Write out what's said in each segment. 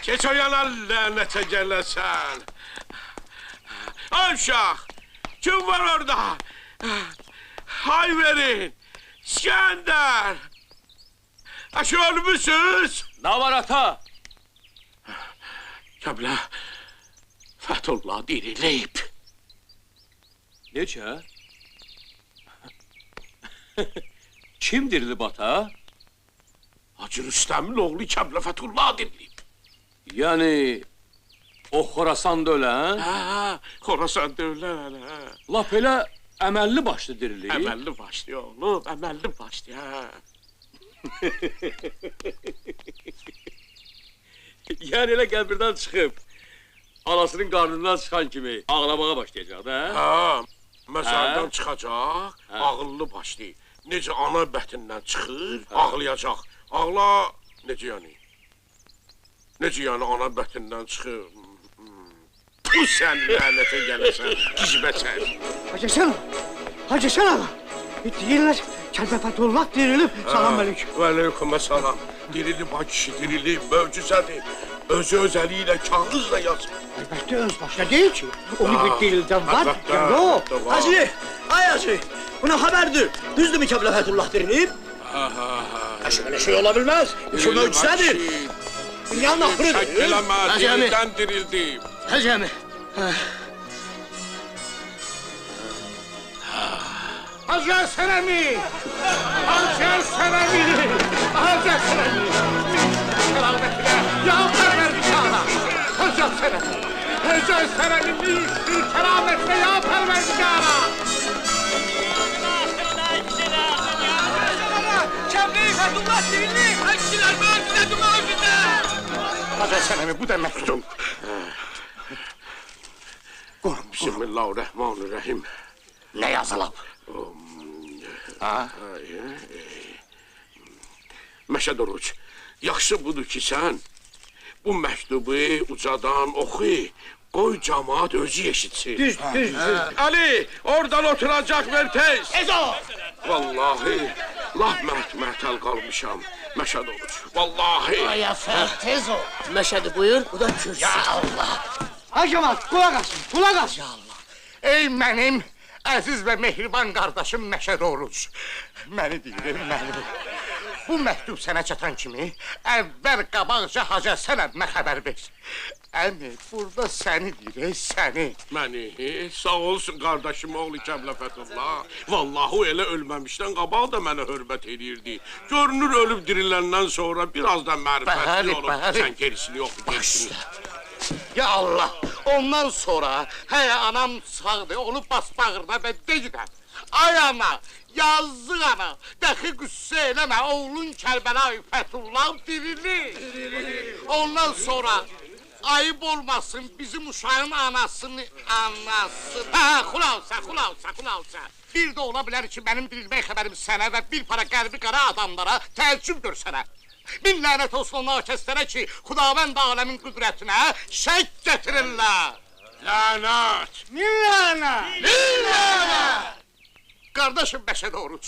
Geç o yana lənətə gələsən. Ay uşaq, kim var orada? Hay verin, İskəndər. Aşı ölmüşsünüz? Ne var ata? Kəblə, Fəthullah dirilib. Necə? Kim dirilib ata? Hacı Rüstəmin oğlu Kəblə Fəthullah dirilib. Yani o Xorasanda ölən? Xorasan dövlən, hə. Lap elə əməlli başlı dirilib. Əməlli başlı oğlum, əməlli başlı, hə. Yani elə qəbirdən çıxıb, anasının qarnından çıxan kimi ağlamağa başlayacaq da, hə? Hə, məzardan çıxacaq, ağıllı başlı. Necə ana bətindən çıxır, ağlayacaq. Ağla, necə yəni? Necə yəni ana bətindən çıxır? Bu sən lənətə gələsən, gizbəçər. Hacı Şenal, deyirlər, Kəblə Fəthullah dirilib, salam əleykum. Və aleykümə salam. Dirilib, ha kişi dirilib, möcüzədir. Özü öz əli ilə kağızla yazır. Əlbəttə öz başına deyil ki, onu bir dirildən var, yox. Hacı, ay hacı, buna xəbərdir. Düzdürmü Kəblə Fəthullah dirilib? Belə şey ola bilməz. Bu möcüzədir. Dünyanın axırıdır. Şək eləmə, dirildən dirildim. Hacəmi. Hacı Sənəmi! Hacı Sənəmi! Hacı Sənəmi! Kerametine yağlar verdi kâra! Hacı Sənəmi! Hacı Sənəmi bir kerametine yağlar verdi kâra! Kəblə Fəthullah dirilib! Həkçilər möcüzədir, möcüzə! Hacı Sənəmi, bu da məktub. Bismillahirrahmanirrahim. Nə yazılıb? Məşəd Oruc, yaxşı budur ki, sən bu məktubu ucadan oxu, qoy camaat özü eşitsin. Düz. Ali, oradan oturacaq ver tez. Ezo! Vallahi, laf məhtəl qalmışam, Məşəd Oruc, vallahi. Ay əfər, tez ol. Məşədi buyur, bu da kürsü. Ya Allah! Hacəmat, qulaq asın. Ey mənim əziz və mehriban qardaşım Məşəd Oruc. Məni deyir, məni. Bu məktub sənə çatan kimi əvvəl qabaqca Hacı Sənəmə xəbər ver. Əmi, burada səni deyir, səni. Məni, sağ olsun qardaşım oğlu Kəblə Fəthullah. Vallahi o elə ölməmişdən qabaq da mənə hörmət edirdi. Görünür ölüb diriləndən sonra biraz da mərifətli olub. Sən gerisini yox, gerisini. Ya Allah, ondan sonra həyə anam sağdır, onu bas bağırma və deyirəm. Ay ana, yazıq ana, dəxi qüssə eləmə, oğlun Kərbəlayı Fəthullah dirilir. Ondan sonra ayıb olmasın bizim uşağın anasını. Hə, xulausa. Bir də ola bilər ki, mənim dirilmək xəbərim sənə və bir para qərbi qara adamlara təəccüb görsənə. Min lənət olsun o nakəslərə ki, Xudavənd aləmin qüdrətinə şək gətirirlər. Lənət! Min lənət! Qardaşım Məşəd Oruc,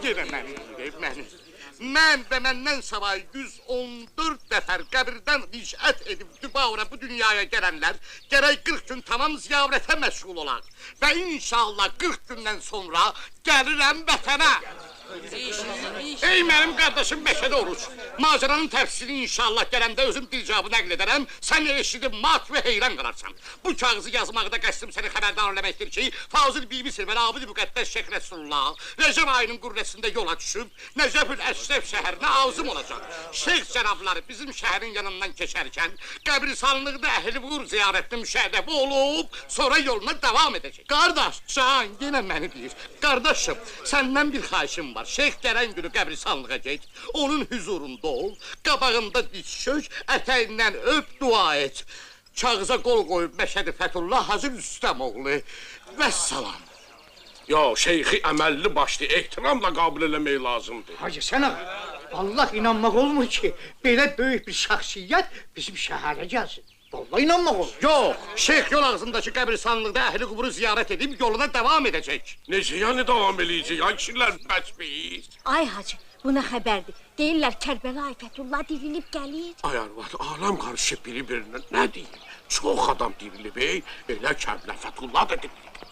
yenə məni. Mən və məndən savay 114 nəfər qəbirdən ricət edib dübavra bu dünyaya gələnlər gərək 40 gün tamam ziyarətə məşğul olaq. Və inşallah 40 gündən sonra gəlirəm vətənə. Ey mənim qardaşım Məşəd Oruc, macəranın təfsiri inşallah gələndə özüm dicabı nəql edərəm, sən eşidib mat və heyran qalarsan. Bu kağızı yazmaqda qəsdim səni xəbərdar eləməkdir ki, Fazıl Bibisir və Abid-i Müqəddəs Şeyx Rəsulullah Rəcəb ayının qürrəsində yola düşüb, Nəcəbül Əşrəf şəhərinə azım olacaq. Şeyx cənabları bizim şəhərin yanından keçərkən, qəbristanlıqda əhl-i-vur ziyarətli müşərrəf olub, sonra yoluna davam edəcək. Qardaş, can, yenə məni deyir. Qardaşım, səndən bir xahişim var. Şeyx gələn günü qəbristanlığa get, onun hüzurunda ol, qabağında diz çök, ətəyindən öp, dua et. Kağıza qol qoyub Məşədi Fəthullah Hacı Rüstəmoğlu. Vəssalam. Ya şeyxi əməlli başlı ehtiramla qabul eləmək lazımdır. Hacı Şenal, vallahi inanmaq olmur ki, belə böyük bir şəxsiyyət bizim şəhərə gəlsin. Vallahi inanmaq olur. Yox, şeyx yol ağzındakı qəbristanlıqda əhli quburu ziyarət edib yoluna davam edəcək. Necə yəni davam eləyəcək? Ay kişilər bəs biz? Ay hacı, Bu nə xəbərdir? Deyirlər Kərbəlayi Fəthullah dirilib gəlir. Ay arvad, aləm qarışıb biri-birinə nə deyir? Çox adam dirilib, elə Kərbəlayi Fəthullah da dirilib.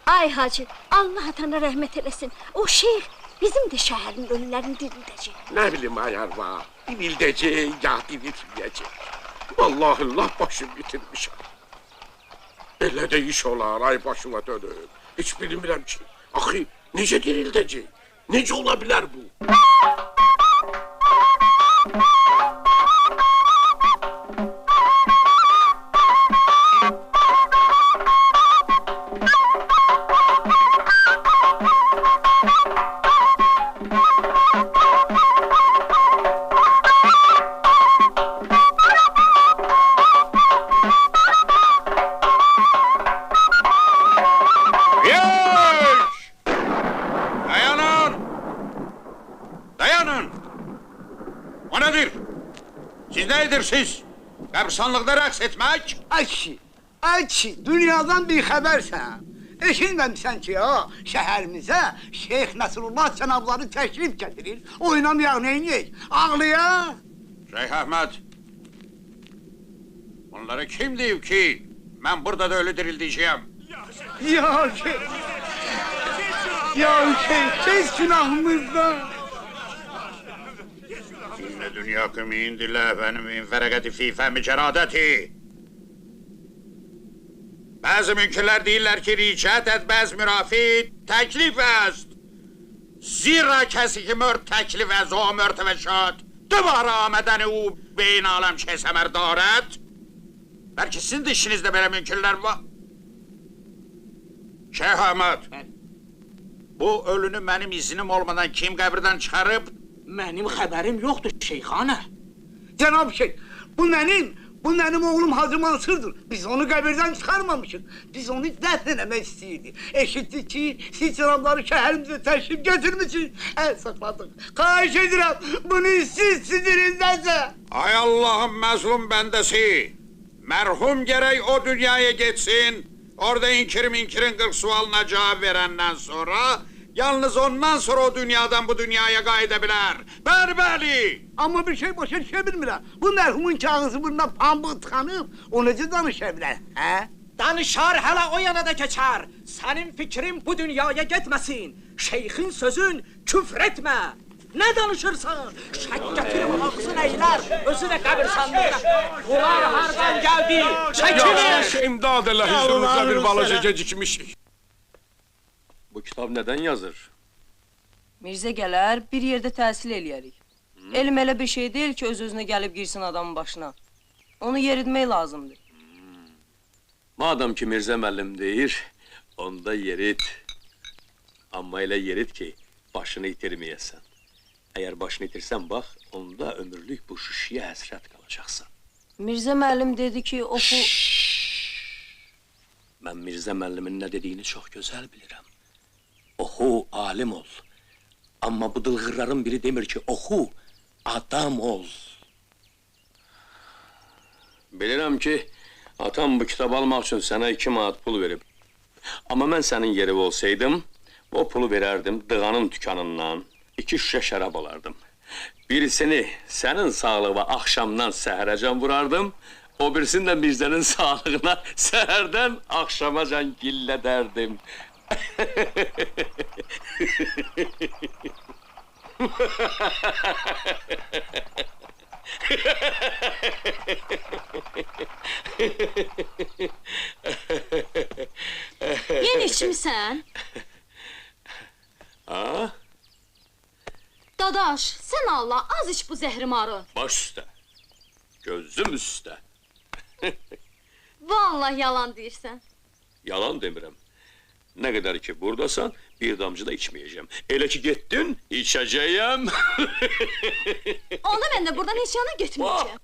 Ay hacı, Allah atana rəhmət eləsin. O şeyx bizim də şəhərin ölülərini dirildəcək. Nə bilim ay arvad, dirildəcək, ya diriltməyəcək. Vallahi Allah başım bitirmişəm. Elə də iş olar, ay başıma dönüb. Heç bilmirəm ki, axı necə dirildəcək? Necə ola bilər bu? Siz qəbristanlıqda rəqs etmək? Ay kişi, dünyadan bir xəbərsən. Eşitməmsən ki, şəhərimizə Şeyx Nəsrullah cənabları təşrif gətirir. Oynamayaq, neyniyək? Ağlayaq. Şeyx Əhməd, onlara kim deyib ki, mən burada da ölü dirildiyəcəyəm? Ya kes günahımızdan. İnne dünyaküm indillah benim min ferekati fi fehmi ceradeti. Bazı münkirler deyirlər ki, ricət et, bəz mürafid, təklif əst. Zira kəsi ki mörd təklif əz, o mörtəvə şad. Dubara amədəni o beyin aləm kəsəmər darət. Bəlkə sizin də işinizdə belə münkirlər var. Şeyh Ahmet, bu ölünü mənim izinim olmadan kim qəbirdən çıxarıb? Mənim xəbərim yoxdur şeyxana. Cənab şeyx, bu mənim oğlum Hacı Mansırdır. Biz onu qəbirdən çıxarmamışıq. Biz onu dəfn eləmək istəyirdik. Eşitdik ki, siz cənabları şəhərimizə təşrif götürmüşsünüz. Əl saxladıq. Xahiş edirəm, bunu siz sinirindəsə. Ay Allah'ın məzlum bəndəsi! Mərhum gərək o dünyaya geçsin. Orada inkirin 40 sualına cavab verəndən sonra... Yalnız ondan sonra o dünyadan bu dünyaya qayıda bilər. Bəli! Amma bir şey başa düşə bilmirəm. Bu mərhumun kağızı burnuna pambıq tıxanıb, o necə danışa bilər, hə? Danışar hələ o yana da keçər. Sənin fikrin bu dünyaya getməsin. Şeyxin sözün küfr etmə. Nə danışırsan? Şək gətirib ağzın əylər, özü də qəbirstanlıqda. Bunlar hardan gəldi? Çəkilir! İmdad elə hüzurunuzda bir balaca gecikmişik. Bu kitab nədən yazır? Mirzə gələr, bir yerdə təhsil eləyərik. Elm elə bir şey deyil ki, öz-özünə gəlib girsin adamın başına. Onu yeritmək lazımdır. Madam ki Mirzə müəllim deyir, onda yerit. Amma elə yerit ki, başını itirməyəsən. Əgər başını itirsən, bax, onda ömürlük bu şişiyə həsrət qalacaqsan. Mirzə müəllim dedi ki, oxu... Mən Mirzə müəllimin nə dediyini çox gözəl bilirəm. Oxu, alim ol. Amma bu dılğırların biri demir ki, oxu, adam ol. Bilirəm ki, atam bu kitab almaq üçün sənə 2 manat pul verib. Amma mən sənin yeri olsaydım, o pulu verərdim dığanın dükanından, 2 şüşə şərab alardım. Birisini sənin sağlığına axşamdan səhərəcən vurardım, o birisini də Mirzənin sağlığına səhərdən axşamacan gillədərdim. Yenə içmisən? Ha? Dadaş, sən Allah, az iç bu zəhrimarı. Baş üstə, gözüm üstə. Vallahi yalan deyirsən. Yalan demirəm. Nə qədər ki buradasan, bir damcı da içməyəcəm. Elə ki getdin, içəcəyəm. Onda mən də buradan heç yana getməyəcəm.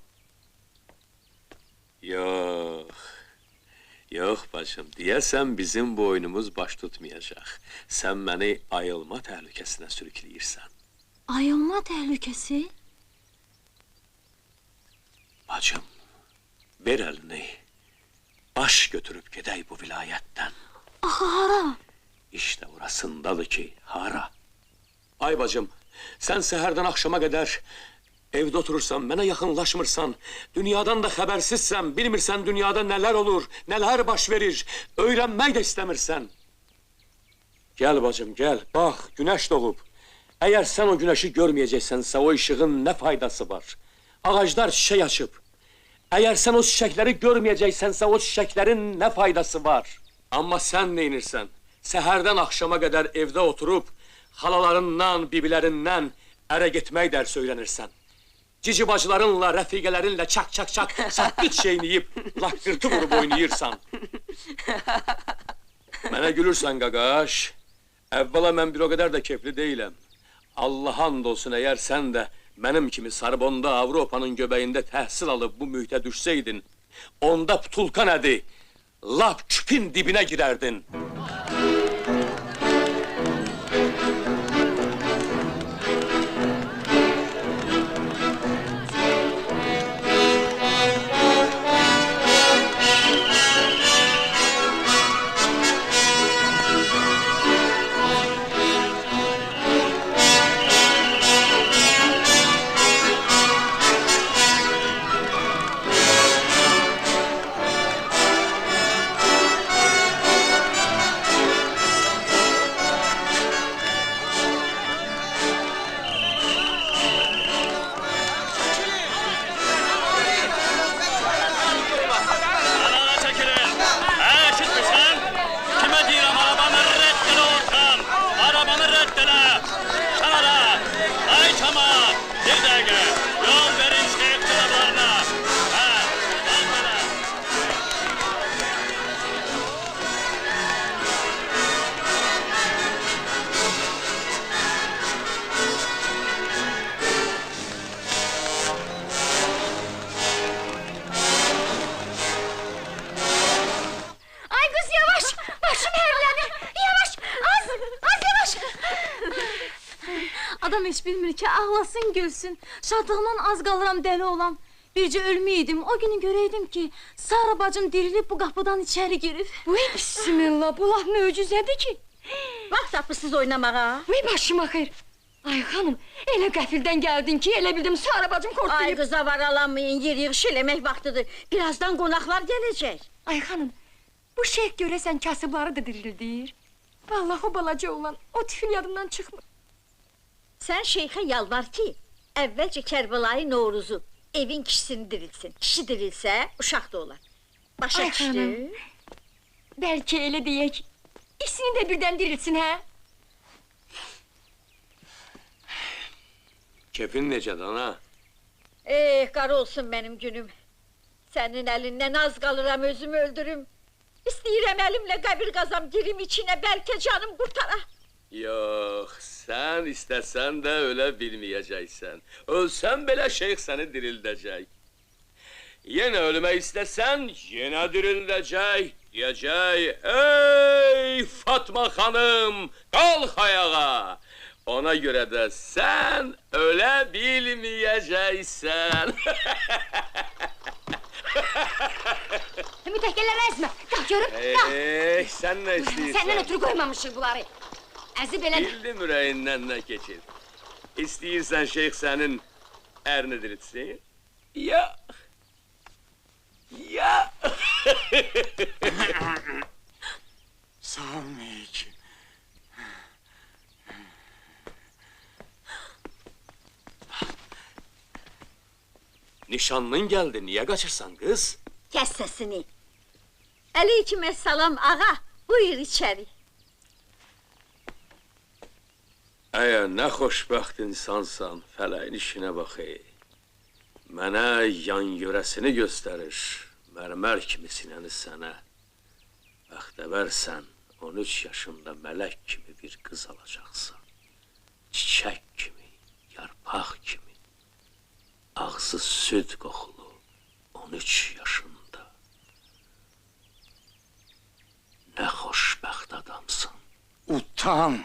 Yox bacım, deyəsən bizim boynumuz baş tutmayacaq. Sən məni ayılma təhlükəsinə sürükləyirsən. Ayılma təhlükəsi? Bacım, ver əlini. Baş götürüb gedək bu vilayətdən. Axı hara? İşte orasındadır ki, hara. Ay bacım, Sən səhərdən axşama qədər evdə oturursan, mənə yaxınlaşmırsan, dünyadan da xəbərsizsən, bilmirsən dünyada nələr olur, nələr baş verir, öyrənmək də istəmirsən. Gəl bacım, gəl, bax, günəş doğub. Əgər sən o günəşi görməyəcəksənsə, o işığın nə faydası var? Ağaclar çiçək açıb. Əgər sən o çiçəkləri görməyəcəksənsə, o çiçəklərin nə faydası var? Amma sən neynirsən? Səhərdən axşama qədər evdə oturub, xalalarından, bibilərindən ərə getmək dərs öyrənirsən. Cici bacılarınla, rəfiqələrinlə çak, saqqıç şeyniyib, laqqırtı vurub oynayırsan. Mənə gülürsən, qaqaş. Əvvəla mən bir o qədər də kefli deyiləm. Allah and olsun, əgər sən də mənim kimi Sorbonda, Avropanın göbəyində təhsil alıb bu mühitə düşsəydin, onda putulka nədir? Lap küpün dibinə girərdin. Adam heç bilmir ki, ağlasın, gülsün. Şadlığından az qalıram dəli olan. Bircə ölməyeydim, o günü görəydim ki, Sara bacım dirilib bu qapıdan içəri girib. Vay bismillah, bu laf möcüzədir ki. Vaxt tapmışsınız oynamağa. Vay başıma xeyr. Ay xanım, elə qəfildən gəldin ki, elə bildim Sara bacım korklayıb. Ay qıza varalanmayın, yer yığış eləmək vaxtıdır. Birazdan qonaqlar gələcək. Ay xanım, bu şeyh görəsən kasıbları da dirildir. Vallahi o balaca olan, o tifil yadından çıxmır. Sən şeyxə yalvar ki, əvvəlcə Kərbəlayı Noruzu, evin kişisini dirilsin. Kişi dirilsə, uşaq da olar. Başa Ay düşdü? xanım, bəlkə elə deyək, ikisini də birdən dirilsin, hə? Kefin necədir, ana? Qara olsun mənim günüm. Sənin əlindən az qalıram, özümü öldürüm. İstəyirəm əlimlə qəbir qazam, girim içinə, bəlkə canım qurtara. Yox, sən istəsən də ölə bilməyəcəksən. Ölsən belə şeyx səni dirildəcək. Yenə ölmək istəsən, yenə dirildəcək. Deyəcək, ey Fatma xanım, qalx ayağa. Ona görə də sən ölə bilməyəcəksən. Mütəkəllər əzmə, qalx görüm, qalx. Sən nə istəyirsən? Səndən ötürü qoymamışıq bunları. Əzib elə... Bildim ürəyindən nə keçir. İstəyirsən şeyx sənin ərini diriltsin? Yox. Yox. Salmik. Nişanlın gəldi, niyə qaçırsan qız? Kəs səsini. Aleyküməssalam ağa, buyur içəri. Əgər nə xoşbəxt insansan, fələyin işinə bax ey. Mənə yan yörəsini göstərir, mərmər kimi sinəni sənə. Bəxtəvərsən, 13 yaşında mələk kimi bir qız alacaqsan. Çiçək kimi, yarpaq kimi, ağzı süd qoxulu, 13 yaşında. Nə xoşbəxt adamsın. Utan.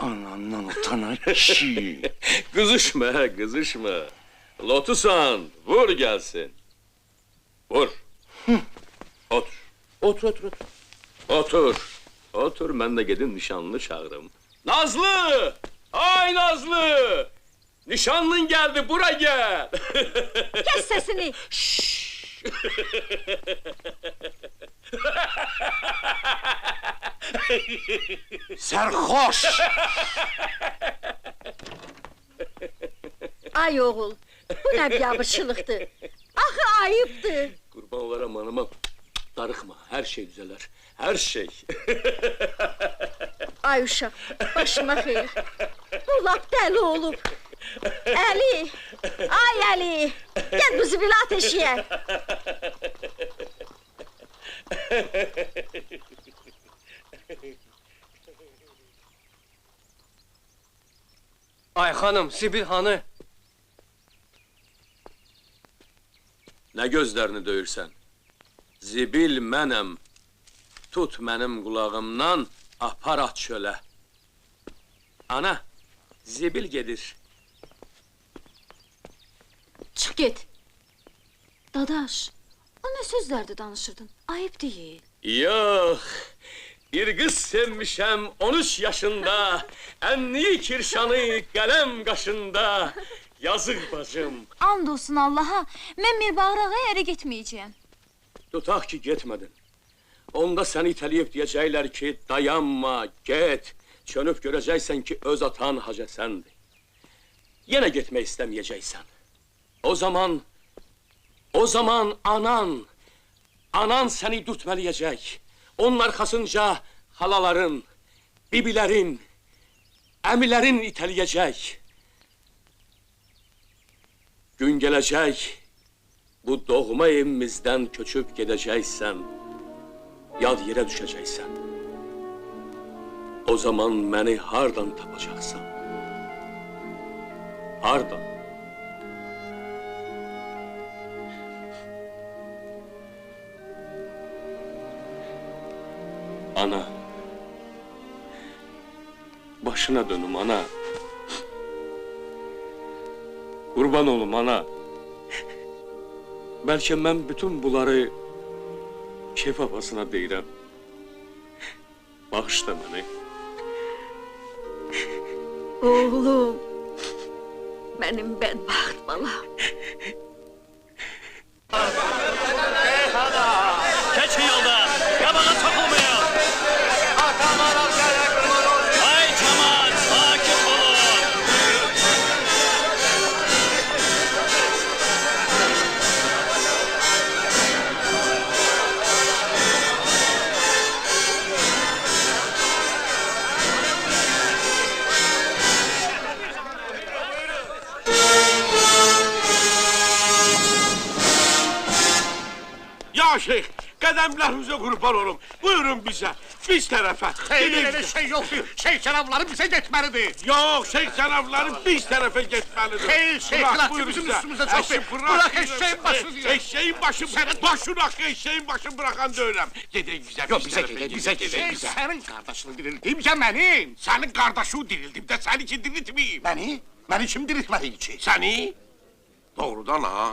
Anandan utanan kişi. Qızışma, qızışma. Lotusan, vur gəlsin. Vur. Otur. Otur. Otur, mən də gedim nişanlını çağırım. Nazlı! Ay Nazlı! Nişanlın geldi, bura gel! Kes sesini. Sərxoş! Ay oğul, bu ne biabırçılıktı? Axı ayıptı. Kurban olaram anama, darıxma, her şey düzeler, her şey. Ay uşaq, başıma xeyir. Bu lap dəli olub. Əli, ay Əli, gəl bu zibili ateşiyək. Ay hanım, Sibil hanı? Ne gözlerini döyürsən? Zibil mənəm, tut mənim qulağımdan, apar at çölə. Ana, zibil gedir. Çıx get. Dadaş, o ne sözlərdi danışırdın? Ayıp değil. Yox, bir qız sevmişəm 13 yaşında, ənni kirşanı qələm qaşında. Yazık bacım. And olsun Allah'a, mən Mirbağırağa yere gitmeyeceğim. Tutaq ki getmədin. Onda səni itələyib deyəcəklər ki, dayanma, get. Çönüb görəcəksən ki, öz atan Hacı Həsəndir. Yenə getmək istəməyəcəksən. O zaman anan səni dürtmələyəcək. Onun arxasınca halaların, bibilərin, əmilərin itələyəcək. Gün gələcək, bu doğma evimizdən köçüb gedəcəksən, yad yerə düşəcəksən. O zaman məni hardan tapacaqsan? Hardan? Ana, başına dönüm ana. Kurban olum ana. Belki mən bütün bunları keyf havasına deyirəm. Bağışla məni. Oğlum, benim bədbaxt balam. Keçin yolda, yabağa sokulmayın. Ay cemaat, sakin olun. Ya şeyh, qədəmlərinize kurban olum. Buyurun bize, biz tərəfə. Xeyr, elə şey yoxdur. Şeyh cənabları bizə getməlidir. Yok, şeyh cənabları biz tərəfə getməlidir. Xeyr, şeyhlər ki, bizim üstümüzə çoxdur. Bırak eşeğin başını deyir. Eşeğin başı, başını axı eşeğin başını bırakan deyirəm. Gedək bizə, Yox, bizə gedək, bizə gedək. Sənin qardaşını dirildim ya mənim. Sənin qardaşını dirildim də səni ki diriltməyim. Məni? Məni kim diriltməli ki? Səni? Doğrudan ha.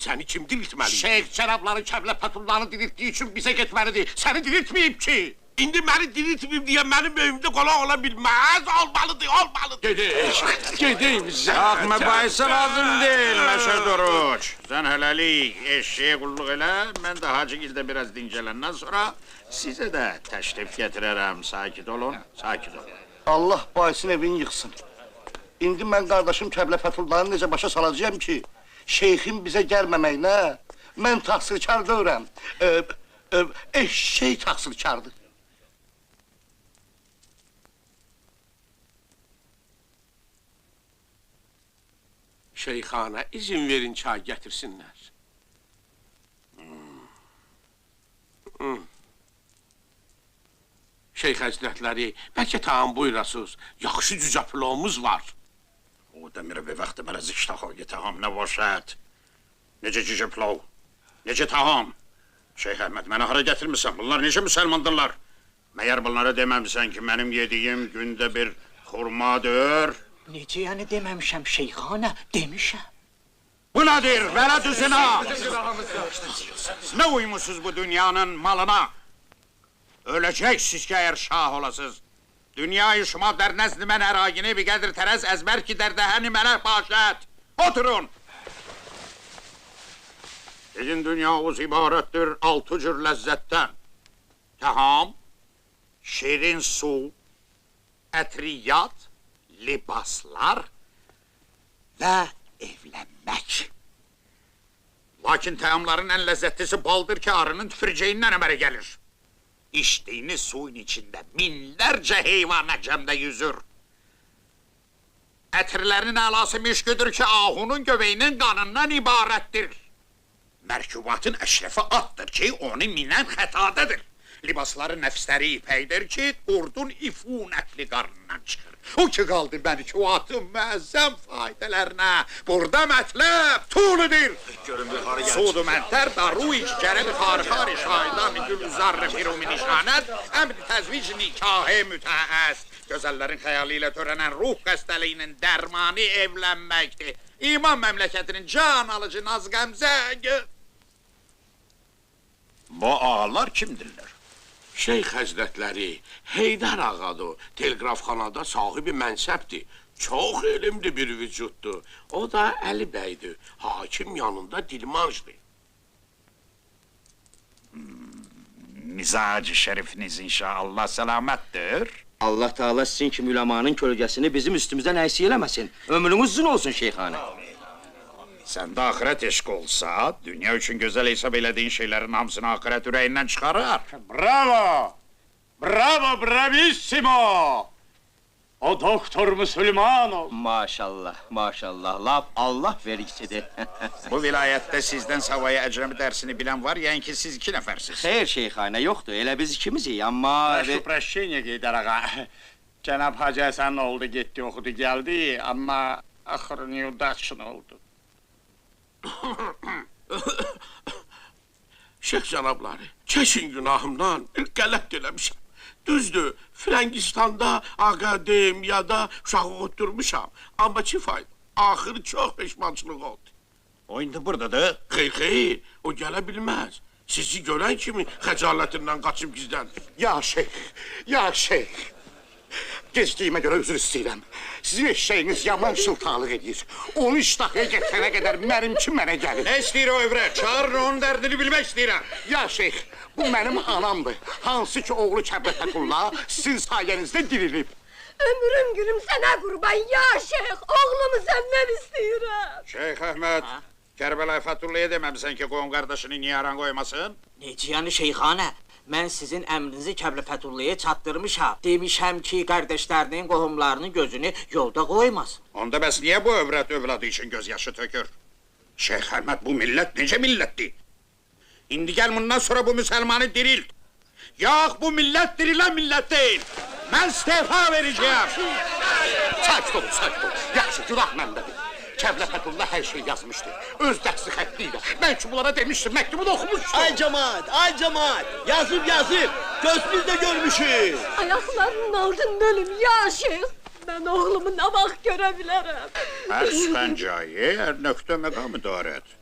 Səni kim diriltməli? Şeyh cənabları kəblə patullarını diriltdiyi üçün bizə getməlidir. Səni diriltməyib ki. İndi məni diriltməyim deyə mənim evimdə qonaq ola bilməz. Olmalıdır, olmalıdır. Gedək bizə. Bax, mübahisə lazım deyil, Məşə Duruç. Sən hələlik eşeğe qulluq elə, mən də Hacıgildə biraz dincələndən sonra sizə də təşrif gətirərəm. Sakit olun, sakit olun. Allah bahisin evini yıxsın. İndi mən qardaşım Kəblə Fətullanı necə başa salacağım ki, şeyxin bizə gəlməməyinə mən təqsirkar deyirəm. Eşşey təqsirkardır. Şeyxana izin verin çay gətirsinlər. Şeyx həzrətləri, bəlkə tamam buyurasınız. Yaxşı cücə plovumuz var. O demir bir vaxtı mənə ziştaxoy taham nə başət. Necə cücə plov, necə taham. Şeyx Əhməd, mənə hara gətirmirsən? Bunlar necə müsəlmandırlar? Məyər bunlara deməmsən ki, mənim yediyim gündə bir xurmadır? Necə yəni deməmişəm şeyxana, demişəm. Bu nədir? Vələ düzina! Nə uymusuz bu dünyanın malına? Öləcəksiniz ki, əgər şah olasınız. Dünyayı şuma در نزد من اراگینه بقدر ترز از برکی در دهن ملک باشد. Oturun. Sizin dünyamız ibarətdir 6 cür ləzzətdən. Təham, şirin su, ətriyyat, libaslar və evlənmək. Lakin təhamların ən ləzzətlisi baldır ki, arının tüfürceyindən əmələ gəlir. İçdiyiniz suyun içində minlərcə heyvan əcəmdə yüzür. Ətirlərin əlası mişqüdür ki, ahunun göbəyinin qanından ibarətdir. Mərkubatın əşrəfi atdır ki, onu minən xətadadır. Libasların nəfsləri ipəkdir ki, qurdun ifunətli qarnından çıxır. O ki, qaldı məni ki, o atın məəzzəm faydələrinə. Burada mətləb tuğludur. Sudu məntər, daruic, gərəli xarxari şahidan, gülüzarlı firumi nişanət, əmri təzvic nikahı mütəəst. Gözəllərin xəyalı ilə törənən ruh xəstəliyinin dərmanı evlənməkdir. İman məmləkətinin can alıcı naz qəmzə... Bu ağalar kimdirlər? Şeyx həzrətləri, Heydər ağadır, telqrafxanada sahibi mənsəbdir. Çox elmli bir vücuddur. O da Əli bəydir, hakim yanında dilmancdır. Mizacı şərifiniz inşallah səlamətdir. Allah Teala sizin kimi ülemanın kölgəsini bizim üstümüzdən əksik eləməsin. Ömrünüz uzun olsun şeyxanə. Səndə axirət eşq olsa, dünya üçün gözəl hesab elədiyin şeylərin hamısını axirət ürəyindən çıxarar. Bravo! Bravo, bravissimo! O doktor Müslümanov. Maşallah, maşallah. Laf Allah vergisidir. Bu vilayətdə sizdən savayı əcrəmi dərsini bilən var, yəni ki, siz 2 nəfərsiniz. Xeyr şeyxanə yoxdur, elə biz ikimizik, amma... Şu prəşşeniyə Heydər ağa. Cənab Hacı Həsən oldu, getdi, oxudu, gəldi, amma axırı Newdaksın oldu. Şeyx cənabları, çəkin günahımdan bir qələt eləmişəm. Düzdür, Frəngistanda, akademiyada uşağı oturmuşam. Amma ki fayda, axırı çox peşmançılıq oldu. O indi buradadır. Xeyr, o gələ bilməz. Sizi görən kimi xəcalətindən qaçıb gizləndir. Ya şeyx. Gecdiyimə görə üzr istəyirəm. Sizin eşeğiniz yaman şıltaqlıq edir. Onu iştahaya getirənə qədər mənimki mənə gəlir. Nə istəyir o övrət? Çağırın onun dərdini bilmək istəyirəm. Ya şeyx, bu mənim anamdır. Hansı ki oğlu Kəblə Fətulla sizin sayənizdə dirilib. Ömrüm günüm sənə qurban ya şeyx, oğlumu səndən istəyirəm. Şeyx Əhməd, Kərbəlayı Fətullaya deməmisən ki, qoyun qardaşını niyə aran qoymasın? Necə yəni şeyxanə? Mən sizin əmrinizi Kəblə Fətullaya çatdırmışam. Demişəm ki, qardaşlarının, qohumlarının gözünü yolda qoymasın. Onda bəs niyə bu övrət övladı üçün göz yaşı tökür? Şeyx Əhməd, bu millət necə millətdir? İndi gəl bundan sonra bu müsəlmanı dirilt. Yox, bu millət dirilən millət deyil. Mən istefa verəcəyəm. Sakit ol. Yaxşı, günah məndədir. Kəblə Fətulla hər şey yazmışdı. Öz dəsti xətti ilə. Mən ki bunlara demişdim, məktubunu oxumuşdum. Ay cemaat, yazıb. Gözümüz də görmüşük. Ayaqlarının altında ölüm ya şeyx. Mən oğlumu nə vaxt görə bilərəm. Hər çıxan cayı, hər nöqtə məqamı darət.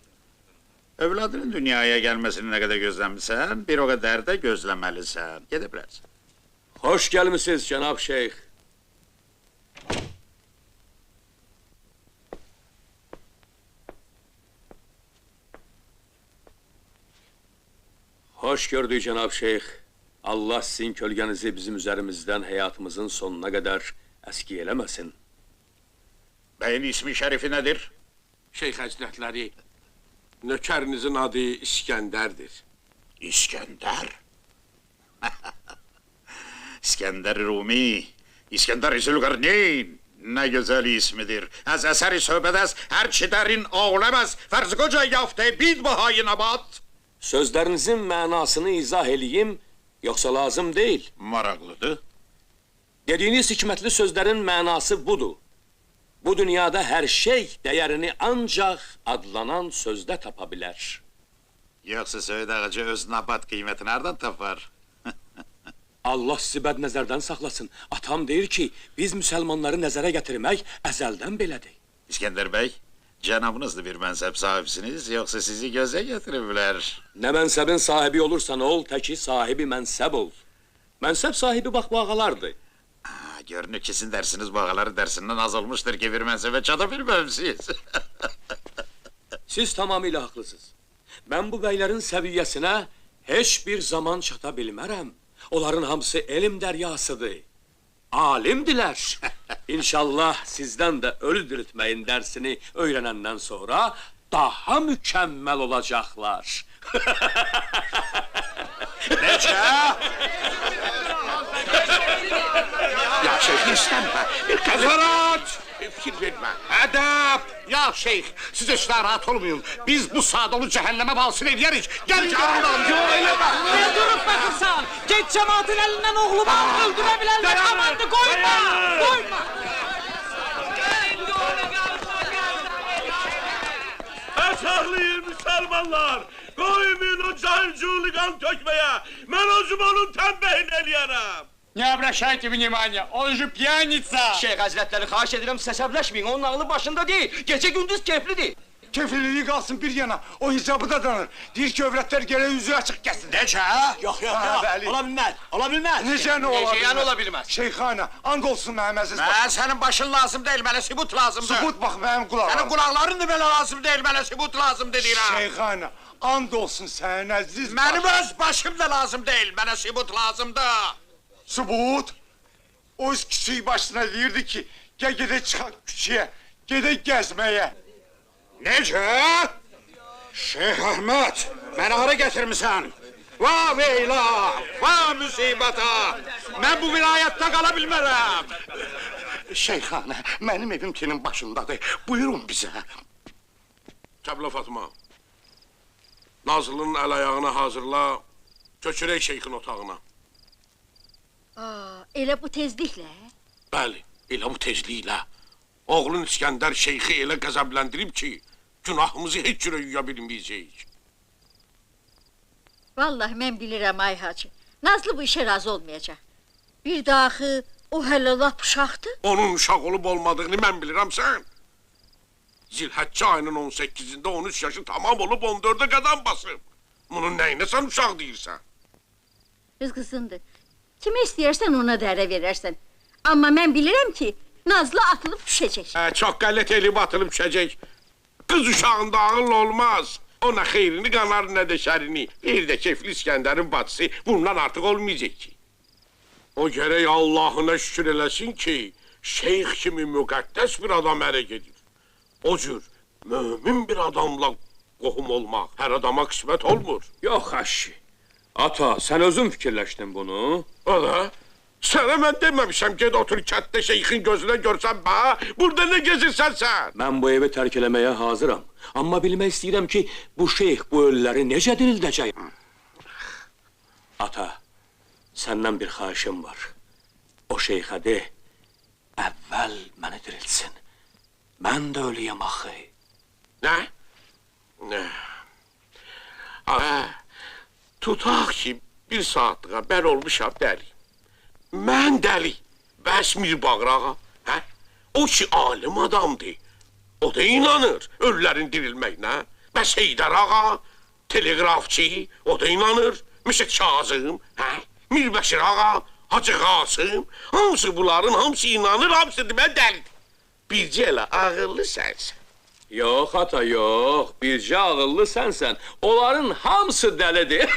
Övladının dünyaya gəlməsini nə qədər gözləmirsən, bir o qədər də gözləməlisən. Gedə bilərsən. Hoş gəlmisiniz cənab şeyx. Hoş gördük cənab şeyx. Allah sizin kölgənizi bizim üzərimizdən həyatımızın sonuna qədər əski eləməsin. Bəyin ismi şərifi nədir? Şeyx həzrətləri, nökərinizin adı İskəndərdir. İskəndər? İskəndər Rumi, İskəndər Zülqarneyn. Nə gözəl ismidir. Az əsəri söhbədəz, hər çidərin ağləməz, fərzqoca yaftə bid bahayi nabat. Sözlərinizin mənasını izah eləyim, yoxsa lazım deyil. Maraqlıdır. Dediyiniz hikmətli sözlərin mənası budur. Bu dünyada hər şey dəyərini ancaq adlanan sözdə tapa bilər. Yoxsa Söyüd ağacı öz nabat qiymətini hardan tapar? Allah sizi bəd nəzərdən saxlasın. Atam deyir ki, biz müsəlmanları nəzərə gətirmək əzəldən belədir. İskəndər bəy, cənabınızdır bir mənsəb sahibsiniz, yoxsa sizi gözə gətiriblər? Nə mənsəbin sahibi olursan ol, təki sahibi mənsəb ol. Mənsəb sahibi bax bu ağalardır. Görünür ki sizin dersiniz bağaları dersinden az olmuştur ki bir mensibe çata bilmemişsiniz. Siz tamamıyla haklısınız. Ben bu beylerin seviyesine hiçbir zaman çata bilmərəm. Onların hamısı elim deryasıdır. Alimdiler. İnşallah sizden de ölü diriltmeyin dersini öğrenenden sonra daha mükemmel olacaklar. Nece? Ya şeyh istenme. Kazarat! Fikir verme. Edep! Ya şeyh, siz hiç rahat olmayın. Biz bu Sadolu cehenneme balsın ederiz. Gelin yanımdan. Ne durup bakırsan? Geç cemaatin elinden oğlumu al, öldürebilenler kamandı, koyma! Koyma! Esahlayın Müslümanlar! Koymayın o cahil kan tökmeye! Ben o zumanın tembehini eləyərəm! Не обращайте внимания, он же пьяница! Şeyh Hazretleri, xahiş edirəm səsəbləşməyin, onun ağlı başında değil, gece gündüz keyiflidir. Kefilliği kalsın bir yana, o hicabı da danır. Deyir ki övrətlər gərək yüzü açıq gəlsin. Nece? Yok, bəli. ola bilməz, ola bilməz. Necə ne ola Necə yəni bilməz? ola bilməz? Şeyxana, and olsun mənim əziz Ben senin başın lazım değil, bana sübut lazımdır. Subut bax mənim qulağım. Senin kulakların da böyle lazım değil, bana sübut lazım dediğine. Şeyxana, and olsun sənin əziz Benim öz başım da lazım değil, bana sübut lazımdı. Subut. O öz küçüğü başına deyirdi ki, gel gedək çıxaq küçüyə, gedək gəzməyə. Nece? Şeyh Ahmet, beni hara getirmişsin? Vah veyla, vah musibata! Ben bu vilayette kalabilmem. Şeyhana, benim evim senin başındadır. Buyurun bize. Kəblə Fatma, Nazlının əl ayağını hazırla, köçürək şeyxin otağına. Elə bu tezliklə? Bəli, elə bu tezliklə. Oğlun İskəndər şeyxi elə qəzəbləndirib ki, günahımızı heç cürə yuya bilməyəcəyik. Vallahi mən bilirəm ay hacı. Nazlı bu işə razı olmayacaq. Bir daxı o hələ lap uşaqdır. Onun uşaq olub olmadığını mən bilirəm sən. Zilhəccə ayının 18-də 13 yaşı tamam olub 14-ə qədəm basıb. Bunun nəyinə sən uşaq deyirsən? Qız qızındır. Kimi istəyərsən ona da ərə verərsən. Amma mən bilirəm ki, Nazlı atılıb düşəcək. Çox qələt elib atılıb düşəcək. Qız uşağında ağıl olmaz. Ona xeyrini qanar, nə də şərini. Bir də kefli İskəndərin bacısı bundan artıq olmayacaq ki. O gərək Allahına şükür eləsin ki, şeyx kimi müqəddəs bir adam ərə gedir. O cür mömin bir adamla qohum olmaq hər adama qismət olmur. Yok aşi. Ata, sen özün fikirleştin bunu. O da, sənə mən deməmişəm, ged otur kətdə şeyxin gözünə görsən bə, burada nə gezirsən sən? Ben bu evi terk eləməyə hazıram. Amma bilmək istəyirəm ki, bu şeyx bu ölüləri necə dirildəcək? Ata, səndən bir xahişim var. O şeyxə de, əvvəl məni diriltsin. Mən də ölüyəm axı. Nə? Nə? Tutaq ki, bir saatlığa bər olmuşam dəli. Mən dəli, bəs Mirbağır ağa, hə? O ki, alim adamdır. O da inanır ölülərin dirilməyinə. Bəs Heydər ağa, telegrafçı, o da inanır. Müşək Kazım, hə? Mirbəşir ağa, Hacı Qasım, hamısı bunların hamısı inanır, hamısı demə dəlidir. Bircə elə ağıllı sənsən. Yox ata, yox. Bircə ağıllı sənsən. Onların hamısı dəlidir.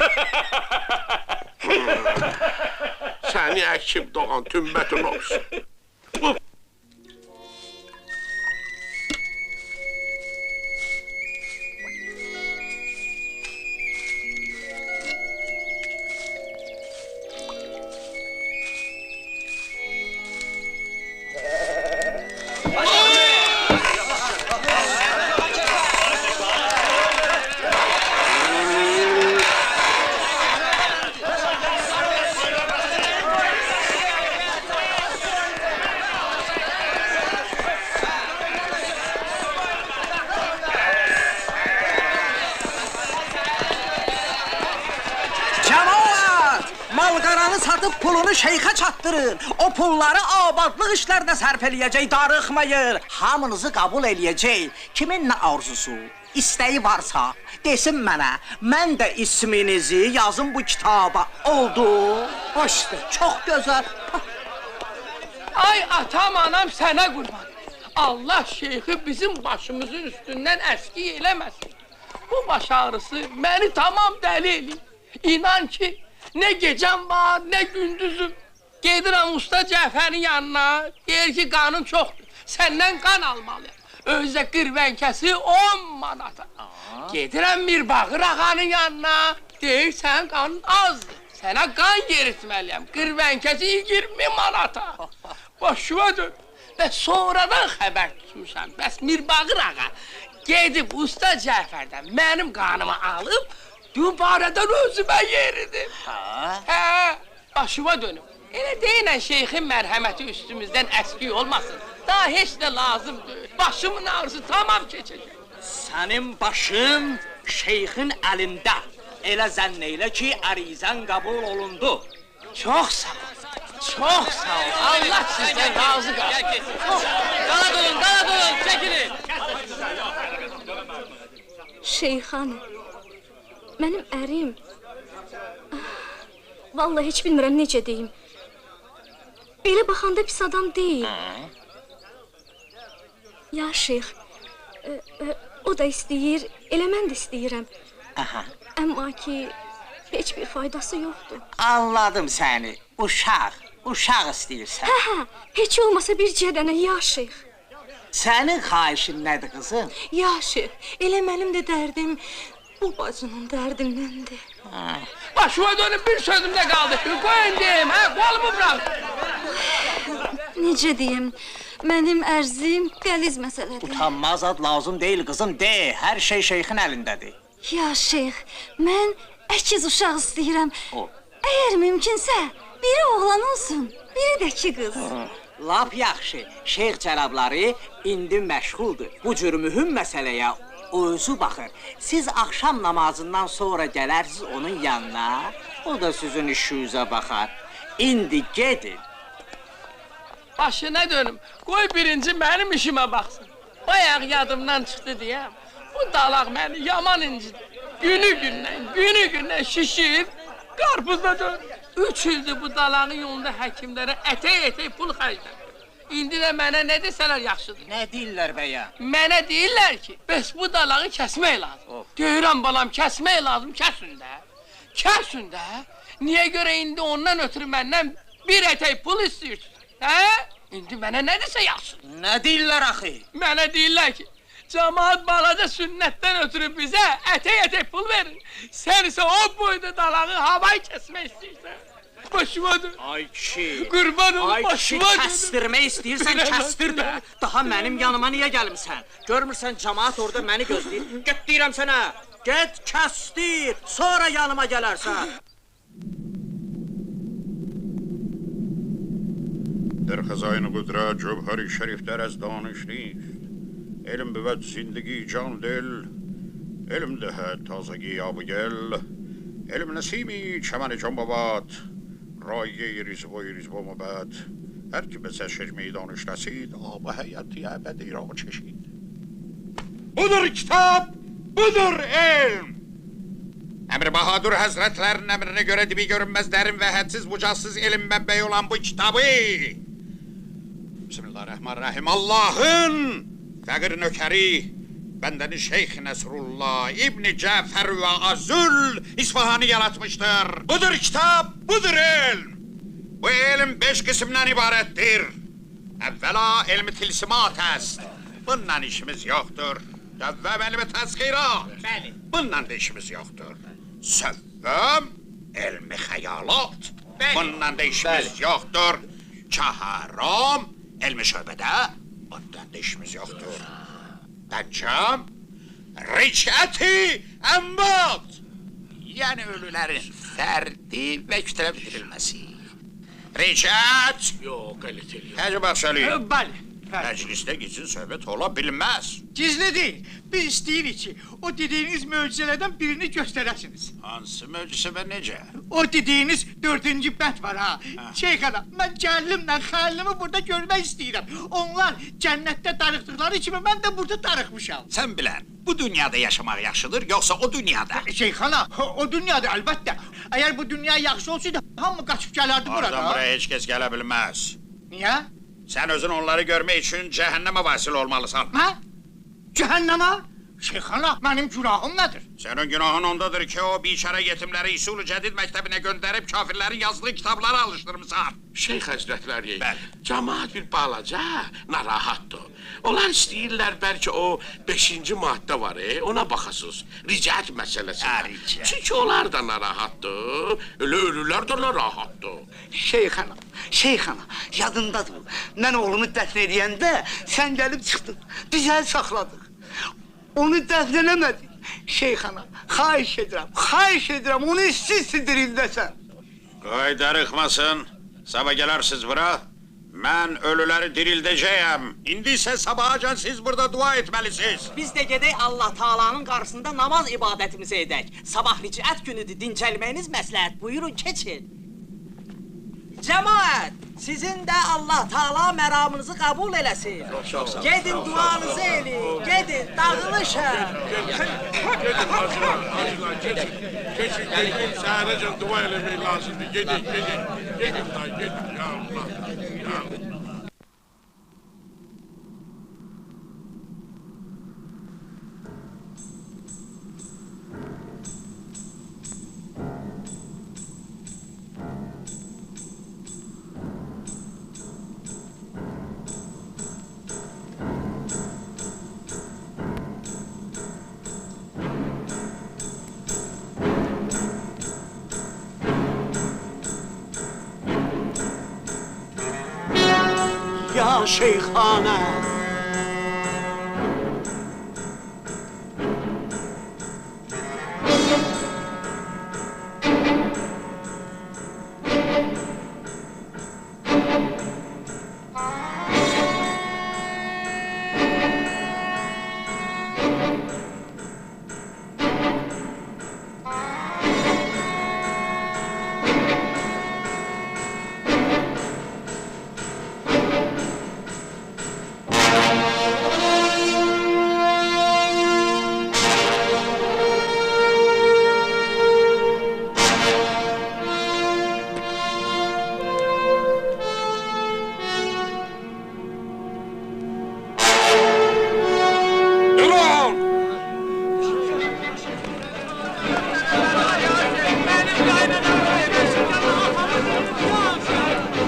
Səni əkib doğan tümbətin olsun. Malqaranı satıb pulunu şeyxə çatdırın. O pulları abadlıq işlərinə sərf eləyəcək, darıxmayın. Hamınızı qəbul eləyəcək. Kimin nə arzusu, istəyi varsa, desin mənə. Mən də isminizi yazın bu kitaba. Oldu. Hoşdur, çox gözəl. atam, anam sənə qurban. Allah şeyxi bizim başımızın üstündən əski eləməsin. Bu baş ağrısı məni tamam dəli eləyir. İnan ki, nə gecəm var, nə gündüzüm. Gedirəm usta Cəfərin yanına, deyir ki, qanın çoxdur, səndən qan almalıyam. Özdə qırvənkəsi 10 manata. Gedirəm Mirbağır ağanın yanına, deyir, sənin qanın azdır. Sənə qan yeritməliyəm, qırvənkəsi 20 manata. Başıma dön. Və sonradan xəbər tutmuşam, bəs Mirbağır ağa gedib usta Cəfərdən mənim qanımı alıb, dübarədən özümə yeridim. Hə, başıma dönüm. Elə deyilən şeyxin mərhəməti üstümüzdən əski olmasın. Daha heç də lazım deyil. Başımın ağrısı tamam keçəcək. Sənin başın şeyxin əlində. Elə zənn elə ki, ərizən qəbul olundu. Çox sağ ol. Çox sağ ol. Allah sizdən razı qalsın. Qala durun, çəkilin. Şeyxanım, mənim ərim... Vallahi heç bilmirəm necə deyim. Belə baxanda pis adam deyil. Ya şeyx, o da istəyir, elə mən də istəyirəm. Amma ki, heç bir faydası yoxdur. Anladım səni, uşaq istəyirsən. Hə, heç olmasa bir cədənə, ya şeyx. Sənin xahişin nədir qızım? Ya şeyx, elə mənim də dərdim bu bacının dərdindəndir. Başıma dönüp bir sözüm de kaldı. Koyun diyeyim, ha, kolumu bırak. Necə deyim, mənim ərzim qəliz məsələdir. Utanmaz ad lazım deyil qızım, de, hər şey şeyxin əlindədir. Ya şeyx, mən əkiz uşaq istəyirəm. Əgər mümkünsə, biri oğlan olsun, biri də ki qız. Lap yaxşı, şeyx cənabları indi məşğuldur. Bu cür mühüm məsələyə o özü baxır. Siz axşam namazından sonra gələrsiniz onun yanına, o da sizin işinizə baxar. İndi gedin. Başına dönüm, koy birinci benim işime baksın. Bayağı yadımdan çıktı diyem. Bu dalak beni yaman incidi. Günü gündən şişir, qarpuza dön. 3 ildir bu dalağın yolunda həkimlərə ətək pul xərclədim. İndi də mənə nə desələr yaxşıdır. Nə deyirlər bəyə? Mənə deyirlər ki, bəs bu dalağı kəsmək lazım. Deyirəm balam, kəsmək lazım, kəsin də. Kəsin də. Niyə görə indi ondan ötürü məndən bir ətək pul istəyirsiniz? Hə? İndi mənə nə desə yaxşıdır. Nə deyirlər axı? Mənə deyirlər ki, cəmaat balaca sünnətdən ötürü bizə ətək pul verir. Sən isə o boyda dalağı havay kəsmək istəyirsən. Başıma dön. Ay kişi. Qurban olum, Ay kişi, başıma dön. kəstirmək istəyirsən, kəstir də. Daha mənim yanıma niyə gəlmirsən? Görmürsən, cəmaat orada məni gözləyir. Get deyirəm sənə. Get, kəstir. Sonra yanıma gələrsən. در خزائن قدرت جوهری شریفتر از دانش نیست علم بود زندگی جان دل علم دهد تازگی آب و گل علم نسیمی چمن جان بابد رایه ریزبوی ریزبو مبد هر که به چشمه دانش رسید آب حیاتی ابدی را چشید Budur kitap, budur elm. Emir Bahadur Hazretlerinin emrine göre dibi görünmez derin ve hadsiz bucaksız ilim menbeği olan bu kitabı Bismillahirrahmanirrahim Allah'ın fakir nökeri bendeni Şeyh Nesrullah İbni Cafer ve Azül İsfahan'ı yaratmıştır. Budur kitap, budur elm. Bu ilim 5 kısımdan ibarettir. Evvela ilmi tilsimat est. Bundan işimiz yoktur. Devvem ilmi tezkirat. Bundan da işimiz yoktur. Sevvem ilmi hayalat. Bundan da işimiz yoktur. Çaharam ilmi şöbede. Bundan da işimiz yoktur. Deccam ricati emmat. Yani ölülerin ferdi ve kütüle bildirilmesi. Ricat. Yok, elə deyil. Hacı Baxşali. Bəli. Məclisdə gizli söhbət ola bilməz. Gizli değil. Biz isteyirik ki o dediğiniz möcüzelerden birini gösterəsiniz. Hansı möcüzə və necə? O dediğiniz 4-cü bənd var ha. Şeyx ana, mən gəlinimlə xəlimi burada görmək istəyirəm. Onlar cənnətdə darıxdıqları kimi mən də burada darıxmışam. Sən bilən, bu dünyada yaşamaq yaxşıdır, yoxsa o dünyada? Şeyx ana, o dünyada əlbəttə. Əgər bu dünya yaxşı olsaydı, hamı qaçıb gələrdi burada. Oradan buraya heç kəs gələ bilməz. Niyə? Sen özün onları görmek için cehenneme vasil olmalısın. Ha? Cehenneme? Şeyhana, benim günahım nedir? Senin günahın ondadır ki o biçare yetimleri İsul-u Cedid mektebine gönderip kafirlerin yazdığı kitapları alıştırmışsan. Şeyh Həzrətləri, Bəli. cəmaat bir balaca narahatdır. Onlar istəyirlər bəlkə o 5-ci maddə var, ona baxasınız. Ricət məsələsinə. Ricət. Çünki onlar da narahatdır, elə ölülər də narahatdır. Şeyxana, yadındadır. Mən oğlumu dəfn edəndə sən gəlib çıxdın. Biz əl saxladıq. Onu dəfn eləmədik. Şeyxana, xahiş edirəm, onu istəyirsin dirildəsən. Qoy darıxmasın. Sabah gelersiniz bura. Ben ölüleri dirildeceğim. İndi ise sabahacan siz burada dua etmelisiniz. Biz de gedək Allah Taala'nın qarşısında namaz ibadətimizi edək. Sabah ricət günüdür, dincəlməyiniz məsləhət. Buyurun, keçin. Cemaat, sizin de Allah Taala məramınızı qəbul eləsin. Gedin duanızı eləyin, gedin, dağılışın. Gedin hacılar, gedin. Keçin, səhərəcən dua eləmək lazımdır. Gedin. Gedin, ya Allah. Ya Allah. Ya şeyhana.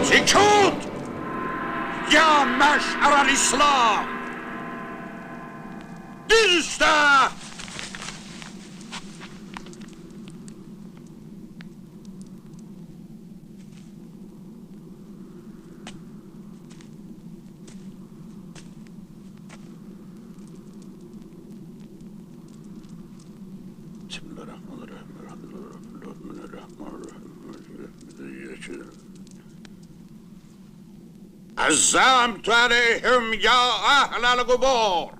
Sükut! Ya meş'er İslam! Diz üstə! عزمت عليهم يا أهل القبور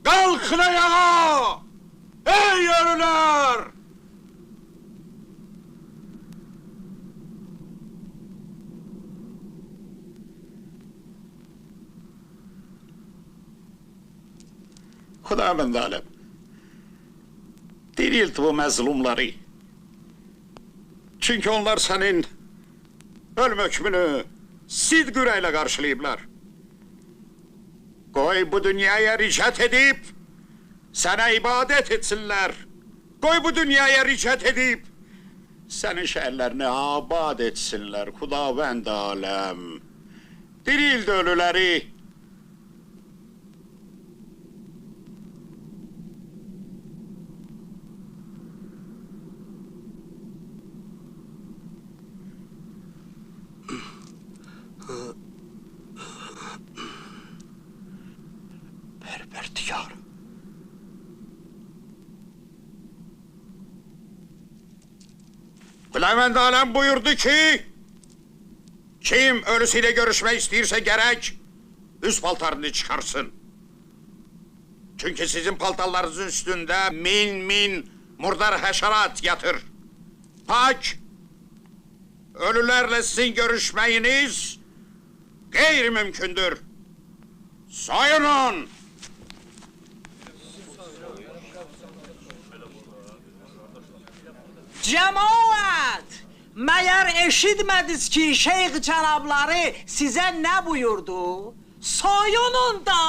Kalkın ayağa! Ey ölüler! Xudavənd aləm, dirilt bu məzlumları. Çünkü onlar senin ölüm hükmünü sidq ürəklə qarşılayıblar. Qoy bu dünyaya ricət edib, sənə ibadət etsinlər. Qoy bu dünyaya ricət edib, sənin şəhərlərini abad etsinlər, Xudavənd aləm. Dirild ölüləri. Perverdigar. Xudavənd aləm buyurdu ki, kim ölüsüyle görüşmek istəyirsə gerek üst paltarını çıkarsın. Çünkü sizin paltarlarınızın üstünde min murdar həşərat yatır. Pak, ölülerle sizin görüşmeyiniz gayrimümkündür. Soyunun! Cemaat! Məyər eşitmədiniz ki, şeyx cənabları sizə nə buyurdu? Soyunun da!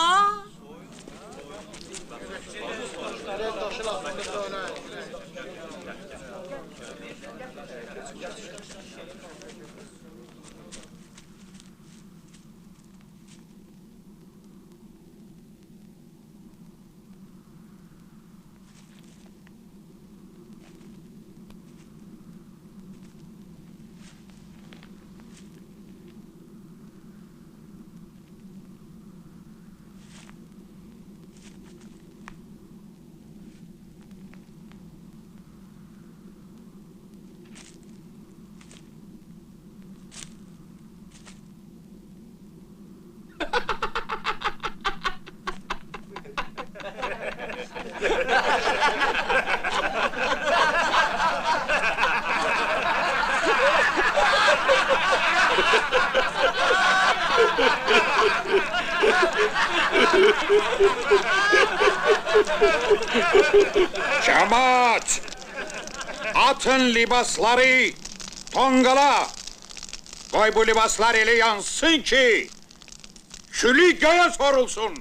Cemaat! Atın libasları tongala! Koy bu libaslar ele yansın ki külü göğe sorulsun.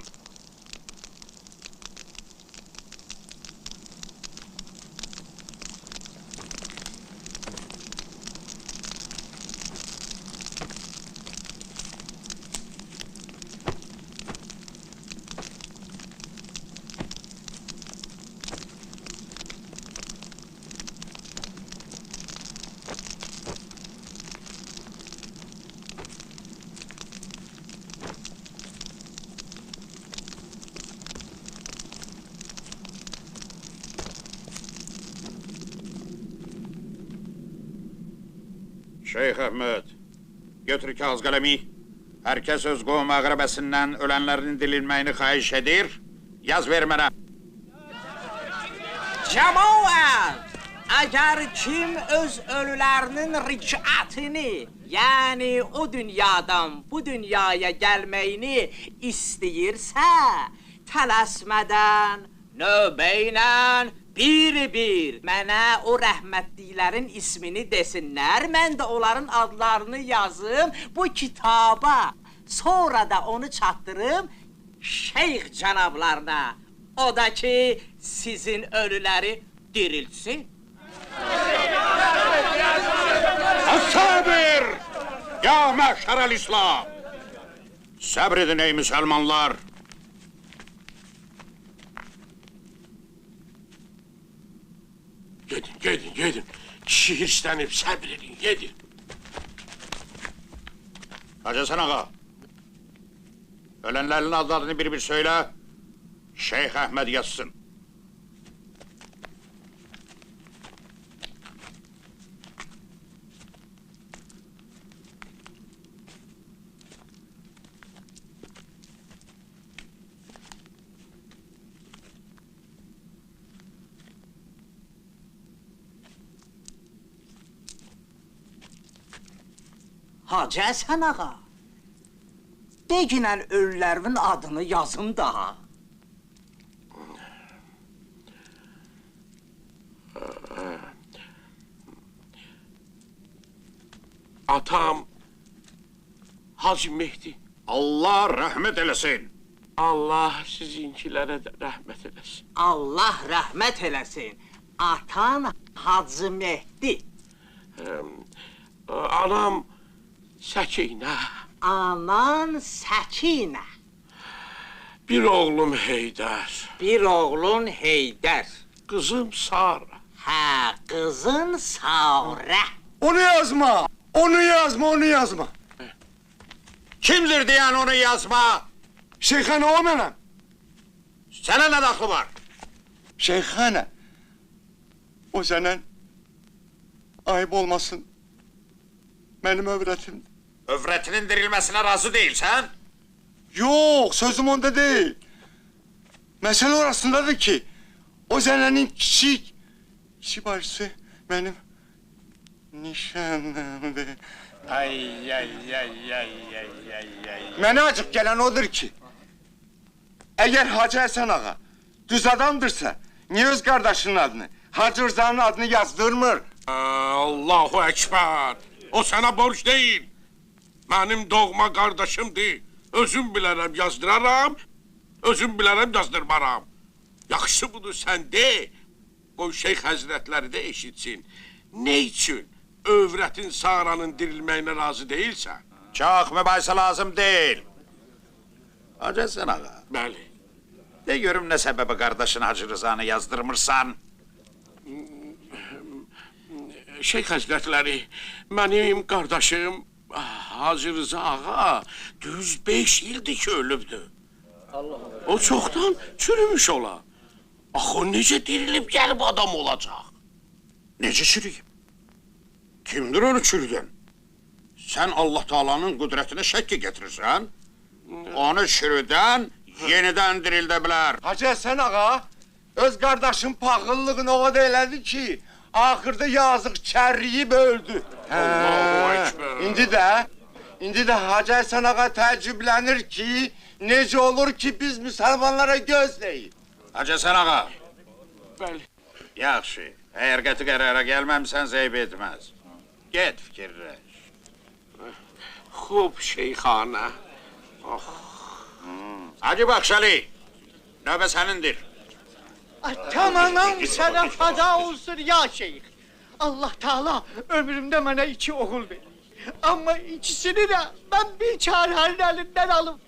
Şeyh Əhməd, götür kağız qələmi. Herkes öz qovum əqrəbəsindən ölənlərin dilinməyini xahiş edir. Yaz ver mənə. Cemaat! Əgər kim öz ölülərinin ricatini, yəni o dünyadan bu dünyaya gəlməyini istəyirsə, tələsmədən, növbə ilə bir-bir mənə o rəhmətliklərin ismini desinlər, mən də onların adlarını yazım bu kitaba. Sonra da onu çatdırım şeyx cənablarına. O da ki, sizin ölüləri dirilsin. Sabir! Ya məşərəl İslam! Səbr edin ey müsəlmanlar! Gedin. Kişi hirslənib, səbr edin, gedin. Hacı Həsən ağa, ölənlərin adlarını bir-bir söylə, Şeyx Əhməd yazsın. Hacı Həsən ağa, deginən ölülərimin adını yazım da. Atam Hacı Mehdi. Allah rəhmət eləsin. Allah sizinkilərə də rəhmət eləsin. Allah rəhmət eləsin. Atan Hacı Mehdi. Anam Səkinə. Anan Səkinə. Bir oğlum Heydər. Bir oğlun Heydər. Qızım Sara. Hə, qızın Sara. Onu yazma. Kimdir deyən onu yazma? Şeyxana o mənəm. Sənə nə daxlı var? Şeyxana. O səndən ayıp olmasın. Mənim övrətim. Övrətinin dirilməsinə razı deyilsən? Yox, sözüm onda deyil. Məsələ orasındadır ki, o zənənin kiçik bacısı mənim nişanlımdır. Ay. Mənə acıq gələn odur ki, əgər Hacı Həsən ağa düz adamdırsa, niyə öz qardaşının adını, Hacı Rızanın adını yazdırmır? Allahu Ekber. O sana borç değil. Benim doğma kardeşimdi. Özüm bilərəm yazdıraram, özüm bilərəm yazdırmaram. Yaxşı budur sen de, qoy şeyh həzrətləri də eşitsin. Ne için övrətin Saranın dirilməyinə razı değilsən? Çok mübahisə lazım değil. Hacı Həsən ağa, Bəli. de görüm ne səbəbi kardeşin Hacı Rızanı yazdırmırsan? Şeyh həzrətləri, mənim qardaşım Hacı Rıza ağa düz 5 ildir ki ölübdür. O çoxdan çürümüş ola. Axı o necə dirilib gəlib adam olacaq? Necə çürüyüm? Kimdir onu çürüyen? Sen Allah Taala'nın kudretine şekki getirirsen, onu çürüden yeniden dirildə bilər. Hacı Həsən ağa, öz kardeşin paxıllığını o da elədi ki, axırda yazıq çərriyib öldü. Allahu Ekber. İndi də Hacı Həsən ağa təəccüblənir ki, necə olur ki biz müsəlmanlara gözləyib. Hacı Həsən ağa, Bəli. yaxşı, eğer qəti qərara gəlməmsən zeyb etməz. Get fikirləş. Xub şeyxana. Hacı Baxşali, növbə sənindir. Tamamen sana feda olsun ya şeyh. Allah Teala ömrümde bana 2 oğul verdi. Ama ikisini de ben bir çarenin elinden alıp.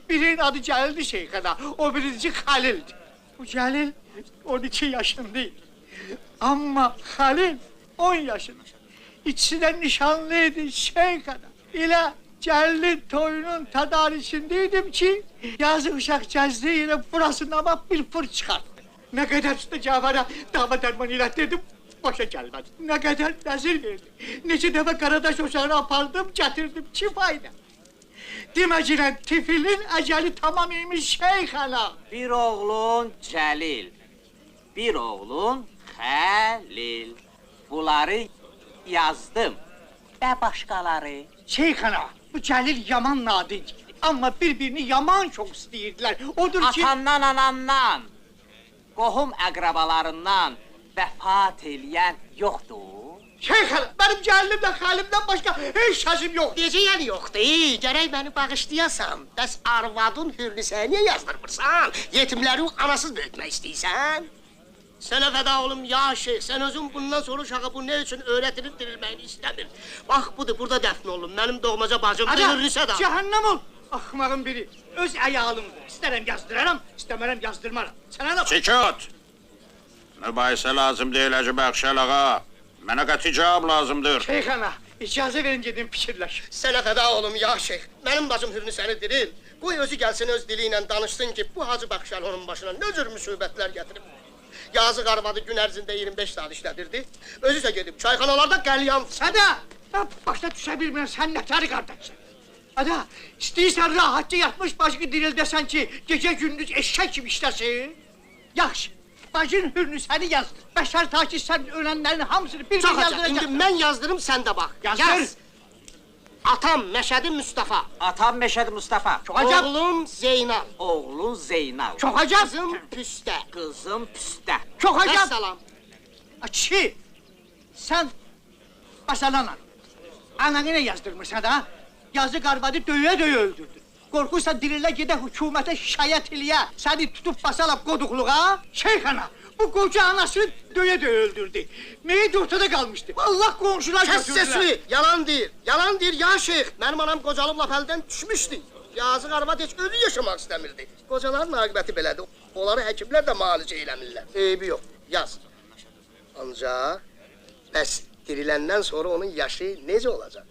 Birinin adı Celil'di şeyhana, o birinci Halil'di. Bu Celil 12 yaşındaydı. Ama Halil 10 yaşında. İkisi de nişanlıydı şeyhana. İle Celil'in toyunun tedarikindeydim ki yazı uşak cezliğiyle burasından bak bir fır çıkarttı. Ne kadar Usta Cafer'e dava derman ilettirdim, başa gelmedi. Ne kadar nezir verdi. Nece defa Karadaş Ocağı'na apardım, getirdim çifayla. Demecilen tifilin eceli tamamıymış şeyhana. Bir oğlun Celil, bir oğlun Halil. Bunları yazdım. Ve başkaları. Şeyhana, bu Celil yaman nadid. Ama birbirini yaman çok isteyirdiler. Odur ki... Atandan, anandan, qohum əqrabalarından vəfat eləyən yoxdur. Şeyhana, benim Celil'imle Halil'imden başka hiç sözüm yok. Necə yəni yoxdur? Gərək məni bağışlayasan. Bəs arvadın hürlüsə niyə yazdırmırsan? Yetimləri anasız böyütmək istəyirsən? Sənə fəda olum ya şeyh, sən özün bundan sonra uşağı bu ne üçün öğretilir dirilməyini istəmir. Bax budur, burada dəfn olun. Mənim doğmaca bacım hürlüsə da. Cehennem ol. Ahmağın biri. Öz ayağımdır. İsterim yazdırarım, istemerem yazdırmarım. Sana ne? Çekot! Mübahisə lazım değil Hacı Baxşal ağa. Mənə qəti cavab lazımdır. Şeyhana, icazə verin gedin fikirləş. Sənə fəda olum ya şeyh. Mənim bacım hürlüsəni diril. Qoy özü gəlsin öz dili ilə danışsın ki, bu Hacı Baxşal onun başına ne cür müsibətlər gətirib. Yazıq arvadı gün ərzində 25 saat işlədirdi. Özü isə gedib çayxanalarda qəlyan. Sada, ben başta düşə bilmirəm, sən nətəri qardaşsın. Ada, istəyirsən rahatça yatmış başını diril desen ki, gece gündüz eşek gibi işləsin. Yaxşı, bacın hürlüsəni yazdır. Bəşər ta ki sən ölənlərin hamısını bir Çox yazdıracaq. acı, indi mən yazdırım, sən də bax. Yazdır. Yaz. Atam Məşədi Mustafa. Atam Məşədi Mustafa. Çok acab. Oğlum Zeynal. Oğlun Zeynal. Çok acab. Kızım Püstə. Qızım Püstə. Çok acab. Vəssalam. Kişi, sen basalan ananı ne yazdırmışsın da? Yazık arvadı döye döye öldürdün. Korkursan dirile gide hükümete şikayet eləyə. Seni tutup basalap kodukluğa. Şeyhana, bu koca anasını döye döye öldürdü. Meyit ortada kalmıştı. Allah komşular Kes götürdüler. sesini, yalan deyir. Yalan deyir ya şeyh. Mənim anam qocalıb laf əldən düşmüşdü. Yazıq arvad heç özü yaşamaq istəmirdi. Qocaların aqibəti belədir. Onları həkimlər də müalicə eləmirlər. Eybi yox, yaz. Ancaq, bəs diriləndən sonra onun yaşı necə olacaq?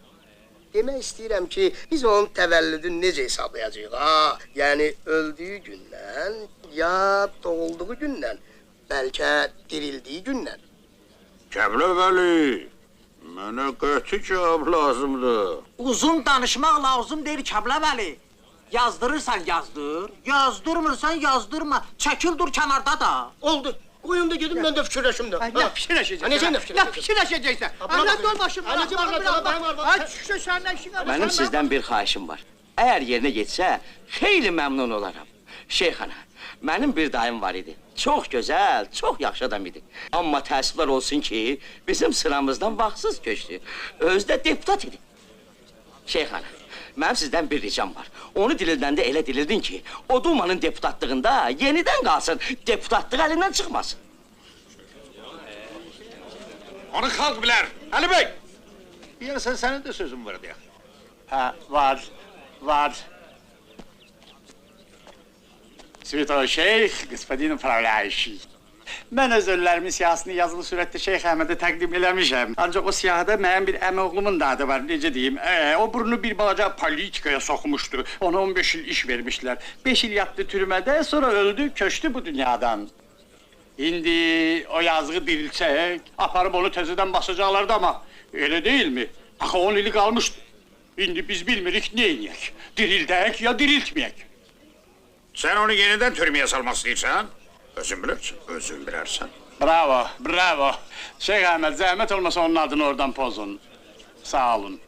Demək istəyirəm ki, biz onun təvəllüdünü necə hesablayacağıq, ha? Yəni, öldüyü gündən, ya doğulduğu gündən, bəlkə dirildiyi gündən. Kəblə Vəli, mənə qəti cavab lazımdır. Uzun danışmaq lazım deyir Kəblə Vəli. Yazdırırsan yazdır, yazdırmırsan yazdırma. Çəkil dur kənarda da. Oldu. Qoyun da gedim, mən də fikirləşim də. Ne fikirləşəcəksən? Necə nə fikirləşəcəksən? Ne fikirləşəcəksən? Anlat ol başım, bırak, bırak. Aç şu senden işine bak. Benim sizden bir xahişim var. Eğer yerine geçse, xeyli memnun olaram. Şeyxana, mənim bir dayım var idi. Çox gözəl, çox yaxşı adam idi. Amma təəssüflər olsun ki, bizim sıramızdan vaxtsız köçdü. Özü də deputat idi. Şeyxana, mənim sizdən bir ricam var. Onu dirildəndə elə dirildin ki, o Dumanın deputatlığında yenidən qalsın, deputatlıq əlindən çıxmasın. Onu xalq bilər. Əli bəy! Deyərsən, sənin də sözün var deyək. Hə, var. Святой Şeyx, господин управляющий. Mən öz ölülerimin siyahısını yazılı surətdə Şeyx Əhmədə təqdim eləmişəm. Ancaq o siyahıda mənim bir əmi oğlumun da adı var, necə deyim. O burnu bir balaca politikaya soxmuşdu. Ona 15 il iş vermişlər. 5 il yattı türmədə, sonra öldü, köçtü bu dünyadan. İndi o yazığı dirilsək, aparıb onu təzədən basacaqlardı ama öyle değil mi? Axı 10 ili qalmışdı. İndi biz bilmirik ne inək. Dirildək ya diriltməyək. Sen onu yeniden türmeye salmak istiyorsan, özün bilirsin, özün bilərsən. Bravo. Şeyh Ahmet, zahmet olmasa onun adını oradan pozun. Sağ olun.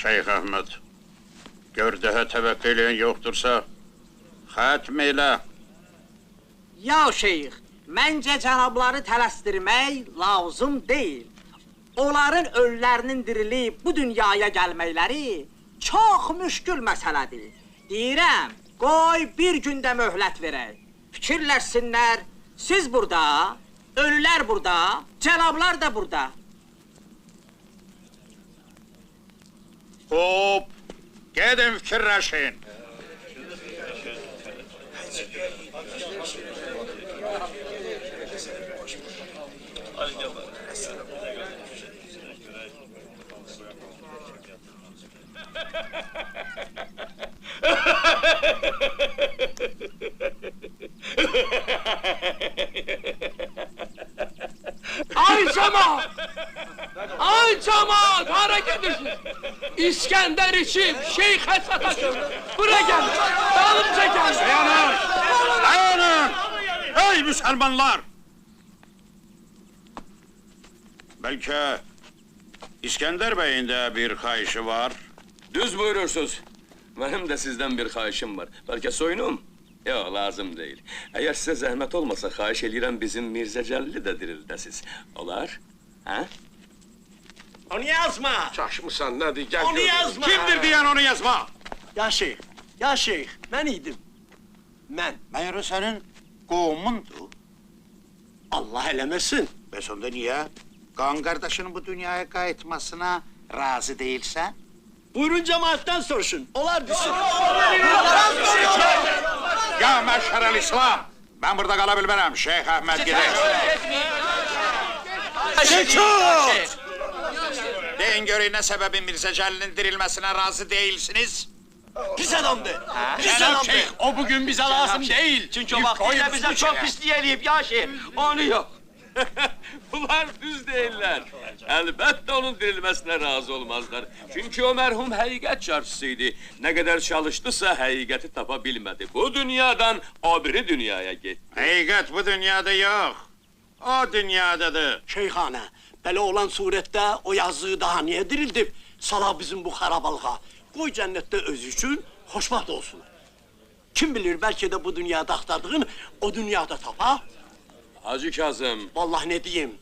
Şeyh Ahmet, gör daha təvəqqə eləyən yoxdursa, xətm elə. Ya şeyx, məncə cənabları tələsdirmək lazım deyil. Onların ölülərinin dirilib bu dünyaya gəlməkləri çox müşkül məsələdir. Deyirəm, qoy bir gündə möhlət verək. Fikirləşsinlər, siz burada, ölülər burada, cənablar da burada. Hop, gedin fikirləşin. Ay cemaat! Ay cemaat! Hara gedirsiniz? İskender içip şeyhe sataşın. Buraya gel! Dalımca gel! Dayanın! Ey Müslümanlar! Belki İskender Bey'in de bir xahişi var. Düz buyurursunuz. Benim de sizden bir xahişim var. Belki soyunum? Yok, lazım değil. Eğer size zahmet olmasa xahiş eləyirəm bizim Mirzə Cəlili də dirildəsiz. Olar? Ha? Onu yazma! Çaşmısan nədir? Gəl Onu görüm. yazma! Kimdir diyen onu yazma? Ya şeyx, mən idim. Mən. Meğer o senin qovumundu. Allah eləməsin. Bəs onda niye? Qan kardeşinin bu dünyaya qayıtmasına razı değilsen? Buyurun cemaattan soruşun, olar düşün. Ya məşhərəl İslam! Ben burada qala bilmərəm, Şeyh Əhməd gider. Sükut! Deyin görün ne sebebi Mirzə Cəlilin dirilmesine razı değilsiniz? Pis adamdır. Pis Cenab adamdır. Şeyh, o bugün bize lazım değil. Çünkü o vaktiyle bize çok pisliği eləyib ya şeyh. Onu yok. Bunlar düz değiller. Elbette onun dirilmesine razı olmazlar. Çünkü o merhum həqiqət çarşısıydı. Ne kadar çalıştısa həqiqəti tapa bilmedi. Bu dünyadan o biri dünyaya gitti. Həqiqət bu dünyada yok. O dünyadadır. Şeyxana, belə olan surətdə o yazığı daha niyə dirildib? Sala bizim bu xarabalığa. Qoy cənnətdə özü üçün xoşbaxt olsun. Kim bilir, bəlkə də bu dünyada axtardığını o dünyada tapa. Hacı Kazım. Vallahi ne diyeyim.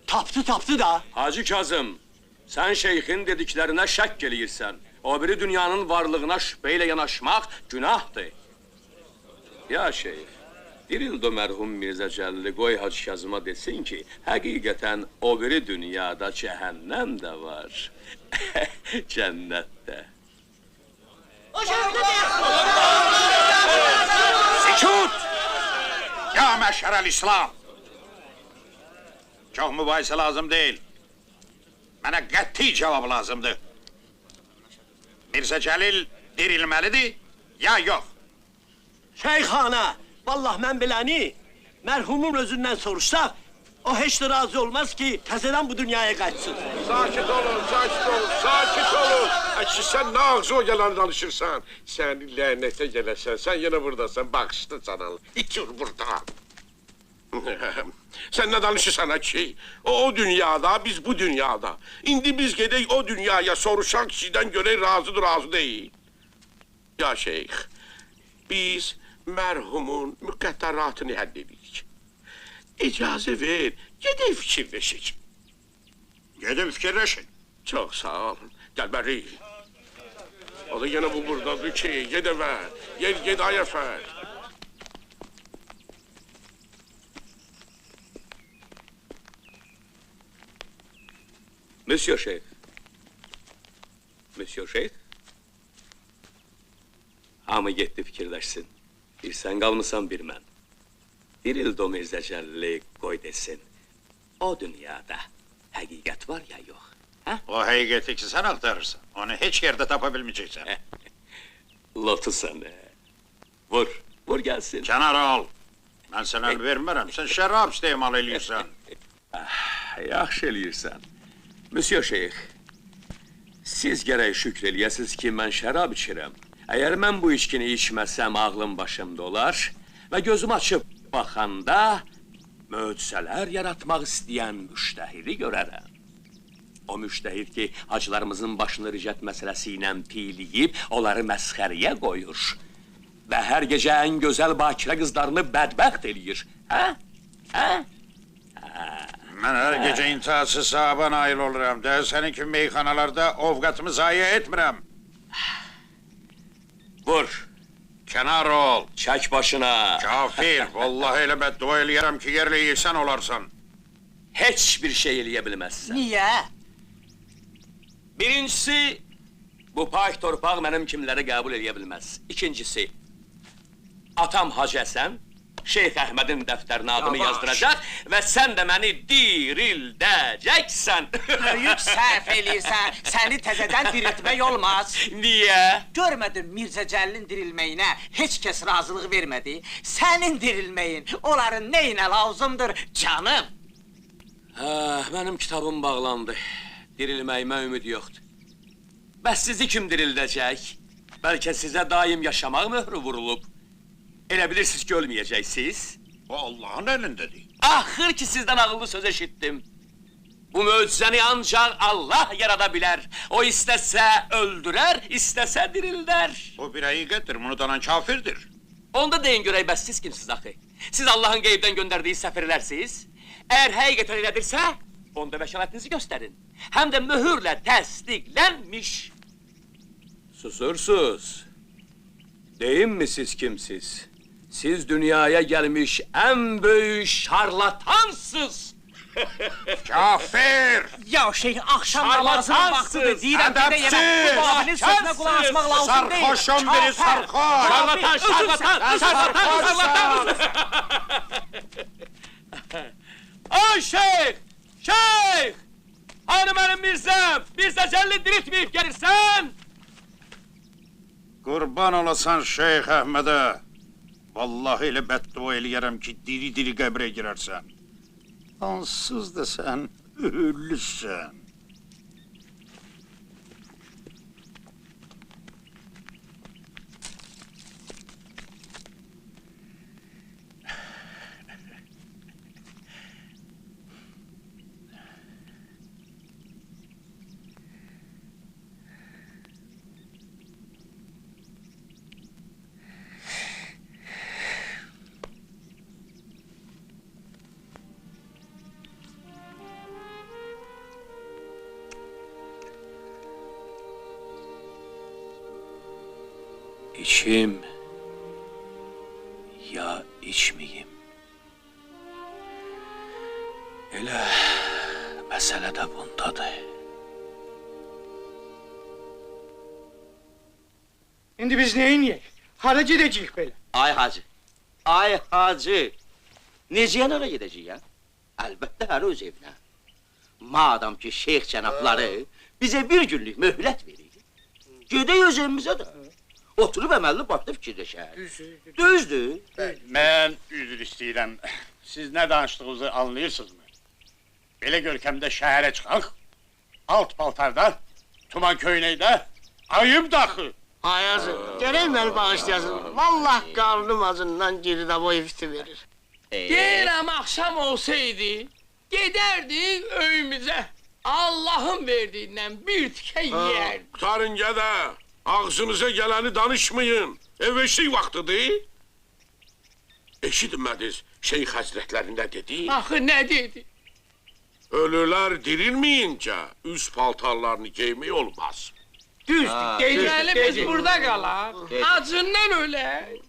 Taptı da. Hacı Kazım. Sen şeyhin dediklerine şək eləyirsən. O biri dünyanın varlığına şüpheyle yanaşmaq günahdır. Ya şeyh, dirildi merhum Mirzə Cəlili, qoy Hacı Kazıma desin ki, həqiqətən o biri dünyada cəhənnəm də var. Cənnətdə. Sükut! Ya məşhərəl İslam! Çox mübahisə lazım deyil. Mənə qəti cavab lazımdır. Mirzə Cəlil dirilməlidir, ya yox? Şeyxana, vallahi mən biləni mərhumun özündən soruşsaq, O heç də razı olmaz ki, təzədən bu dünyaya qaçsın. Sakit olun, sakit olun, sakit olun. Ki sen ne ağzı o gelen danışırsan. Sen lənətə gələsən, sen yine buradasan. Bağışlı canal, itir burada. Sen ne danışırsan ki? O dünyada, biz bu dünyada. İndi biz gedək o dünyaya soruşan kişiden görək razıdır, razı değil. Ya şeyh, biz mərhumun müqəddəratını həll edirik. İcazə ver, gedək fikirləşik. Gedin fikirləşin. Çok sağ olun, gel beri. O da yine bu buradadır ki, gedəvə, ged ay əfər. Monsieur Şeyh. Monsieur Şeyh. Hamı getdi fikirləşsin. Bir sən qalmısan, bir mən. Dirildi o Mirzə Cəlili, qoy desin. O dünyada həqiqət var ya yox? O həqiqəti ki sən axtarırsan, onu heç yerdə tapa bilməyəcəksən. Lotu sənə. Vur, vur gəlsin. Kənar ol. Mən sənə əl vermərəm, sən şərab istemal eləyirsən. Yaxşı eləyirsən. Monsieur Şeyx, siz gərək şükr eləyəsiniz ki, mən şərab içirəm. Əgər mən bu içkini içməsəm, ağlım başımda olar və gözüm açıb baxanda möcüzələr yaratmaq istəyən müştəhidi görərəm. O müştəhid ki, hacılarımızın başını ricət məsələsi ilə piyləyib, onları məsxəriyə qoyur və hər gecə ən gözəl bakirə qızlarını bədbəxt eləyir. Hə? Hə? Mən hər gecə intihası sahaba nail oluram. Də sənin kimi meyxanalarda ovqatımı zayi etmirəm. Vur. Kənar ol. Çək başına. Kafir, vallahi elə bəddua eləyərəm ki, yerlə yeksən olarsan. Heç bir şey eləyə bilməzsən. Niyə? Birincisi, bu pak torpaq mənim kimləri qəbul eləyə bilməz. İkincisi, atam Hacı Həsən, Şeyx Əhmədin dəftərinə adımı yazdıracaq və sən də məni dirildəcəksən. Böyük səhv eləyirsən, səni təzədən diriltmək olmaz. Niyə? Görmədin Mirzə Cəlilin dirilməyinə heç kəs razılıq vermədi. Sənin dirilməyin, onların neyinə lazımdır canım? Mənim kitabım bağlandı. Dirilməyimə ümid yoxdur. Bəs sizi kim dirildəcək? Bəlkə sizə daim yaşamaq möhrü vurulub. Elə bilirsiniz ki, ölməyəcəksiniz? O Allahın əlindədir. Axır ki, sizdən ağıllı söz eşitdim. Bu möcüzəni ancaq Allah yarada bilər. O istəsə öldürər, istəsə dirildər. Bu bir həqiqətdir, bunu danan kafirdir. Onda deyin görək, bəs siz kimsiz axı? Siz Allahın qeybdən göndərdiyi səfirlərsiniz. Əgər həqiqətən elədirsə, onda vəkalətinizi göstərin. Həm də möhürlə təsdiqlənmiş. Susursuz. Deyinmi siz kimsiz? Siz dünyaya gelmiş en büyük şarlatansız. Kafir! Ya şeyh, akşam namazının vaktidir. Deyirəm ki, de yemək. Bu abinin sözünə qulaq asmaq lazım değil. Sarhoşum biri sarhoş! Şarlatan, şarlatan, şarlatan, şarlatan! Ay şeyh! Şeyh! Hani benim Mirzəm? Mirzə Cəlili diriltməyib gəlirsən? Qurban olasan Şeyx Əhmədə. Vallahi elə bəddua eləyərəm ki, diri-diri qəbrə girərsən. Ansız da sən ölüsən. İçim ya içmeyeyim. Elə məsələ də bundadır. İndi biz neyin yiyək? Hara gedəcəyik belə? Ay hacı, ay hacı. Necəyə nereye gedəcəyik ya? Əlbəttə hər öz evinə. Madam ki şeyx cənabları bizə bir günlük möhlət verir. Gedək öz evimizə də. Oturub əməlli başda fikirləşər. Düzdür. Mən üzr istəyirəm. Siz nə danışdığınızı anlayırsınızmı? Belə görkəmdə şəhərə çıxaq, alt paltarda, tuman köynəkdə, ayıb daxı. Ayazı, gerek beni bağışlayasın. Vallahi karnım acından geride boy ifti verir. Deyirəm axşam olsaydı, gedərdik öyümüzə. Allah'ın verdiğinden bir tike yiyerdik. Qurtarın gədə, ağzınıza gələni danışmayın. Eveşlik vaxtıdır. Eşitmədiniz Şeyx Həzrətləri nə dedi? Axı nə dedi? Ölülər dirilməyincə üst paltarlarını geymək olmaz. Düzdür, gecəli biz burada qalaq, acından ölək.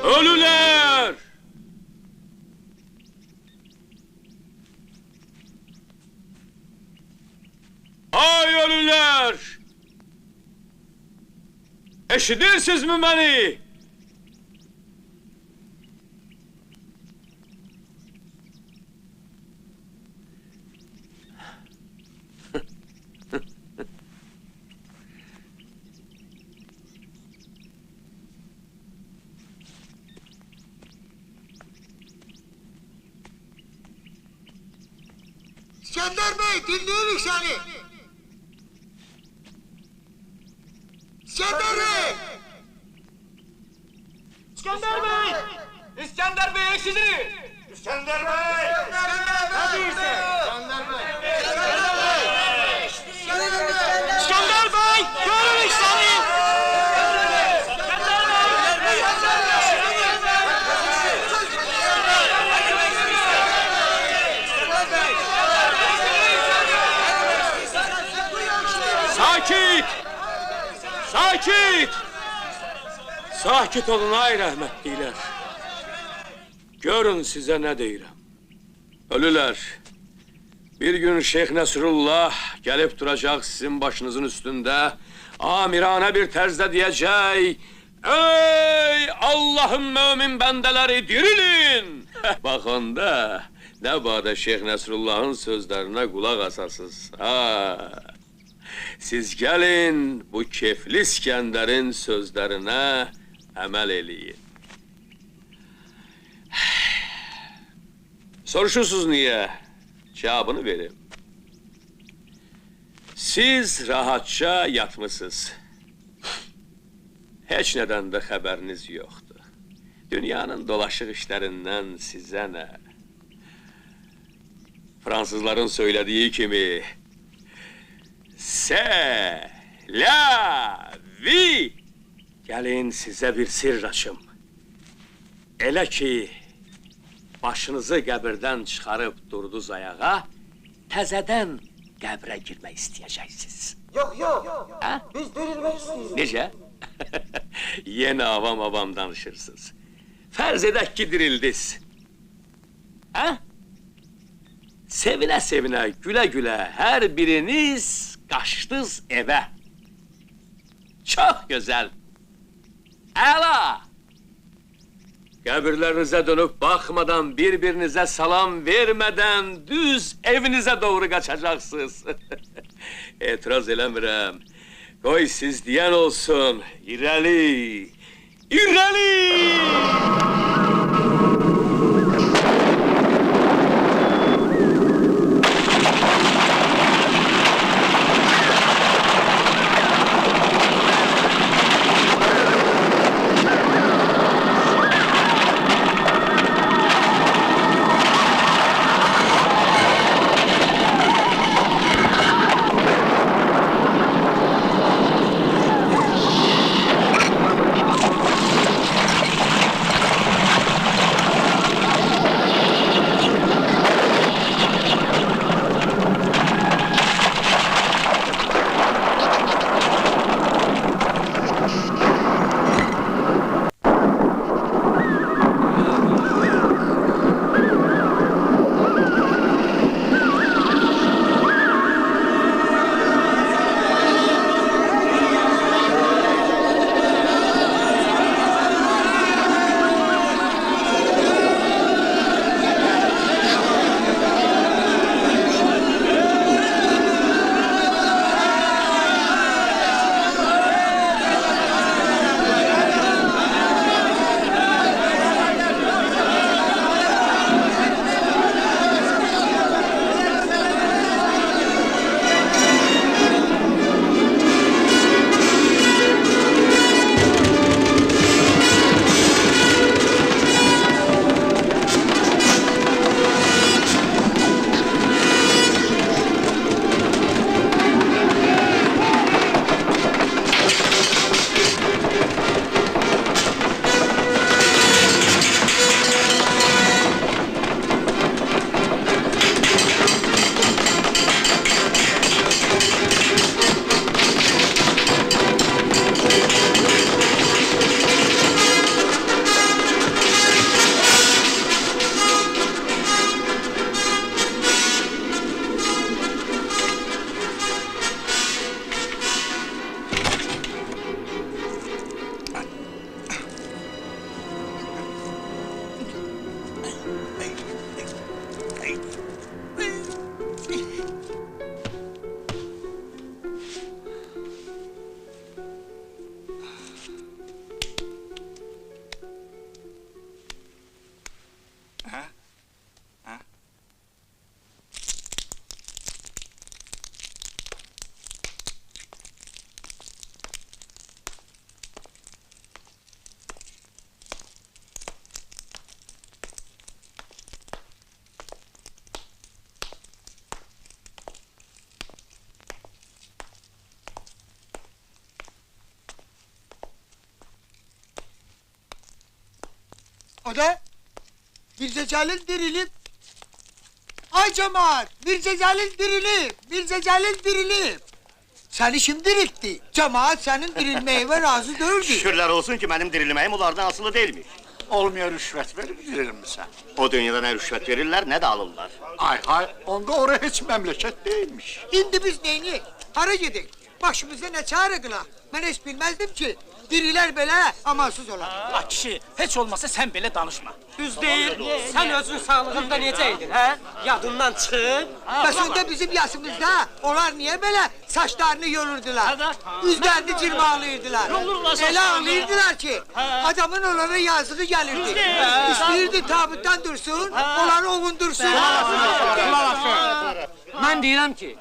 Ölüler! Ay ölüler! Eşidirsiniz mi beni? İskender Bey, dinliyoruz seni. İskender Bey! İskender Bey! İskender Bey eşidir. İskender Bey! İskender Bey! Ne diyorsun? İskender Bey! İskender Bey! İskender Bey, görürük seni. Sakit! Sakit! Sakit olun ay rəhmətliklər. Görün sizə nə deyirəm. Ölülər, bir gün Şeyx Nəsrullah gəlib duracaq sizin başınızın üstündə, amirane bir tərzdə deyəcək, ey Allahın mömin bəndələri dirilin! Bax onda, nə badə Şeyx Nəsrullahın sözlərinə qulaq asasız. Siz gəlin bu kefli İskəndərin sözlərinə əməl eləyin. Soruşursunuz niyə? Cavabını verim. Siz rahatça yatmışsınız. Heç nədən də xəbəriniz yoxdur. Dünyanın dolaşıq işlərindən sizə nə? Fransızların söylədiyi kimi Se-la-vi! Gəlin sizə bir sirr açım. Elə ki, başınızı qəbirdən çıxarıb durdunuz ayağa, təzədən qəbrə girmək istəyəcəksiniz. Yok, biz dirilmek istiyoruz. Necə? Yenə avam danışırsınız. Fərz edək ki, dirildiniz. Sevinə-sevinə, gülə-gülə hər biriniz qaçdınız evə. Çox gözəl. Əla! Qəbirlərinizə dönüb baxmadan, bir-birinizə salam vermədən düz evinizə doğru qaçacaqsınız. Etiraz eləmirəm. Qoy siz deyən olsun. İrəli! İrəli! O da Mirza Celil dirilip ay cemaat Mirza Celil dirilip Mirza Celil dirilip seni kim diriltti? Cemaat senin dirilmeyine razı değildi. Şükürler olsun ki benim dirilmeyim onlardan asılı değilmiş. Olmaya rüşvet verip dirilmişsən. O dünyada ne rüşvet verirler ne de alırlar. Ay hay, onda oraya heç memleket değilmiş. Şimdi biz neyini? Hara gidik? Başımıza ne çare kılak? Ben hiç bilmezdim ki diriler böyle amansız olar. La kişi, heç olmasa sen belə danışma. Düz değil, sen özün sağlığında necəydin, hə? Yadından çıxıb. Mesela bizim yaşımızda onlar niye böyle saçlarını yolurdular? Yüzlerini cırmalıydılar. Öyle ağlayırdılar ki adamın onlara yazığı gelirdi. İstəyirdi tabuttan dursun, onları ovundursun. Mən deyirəm ki,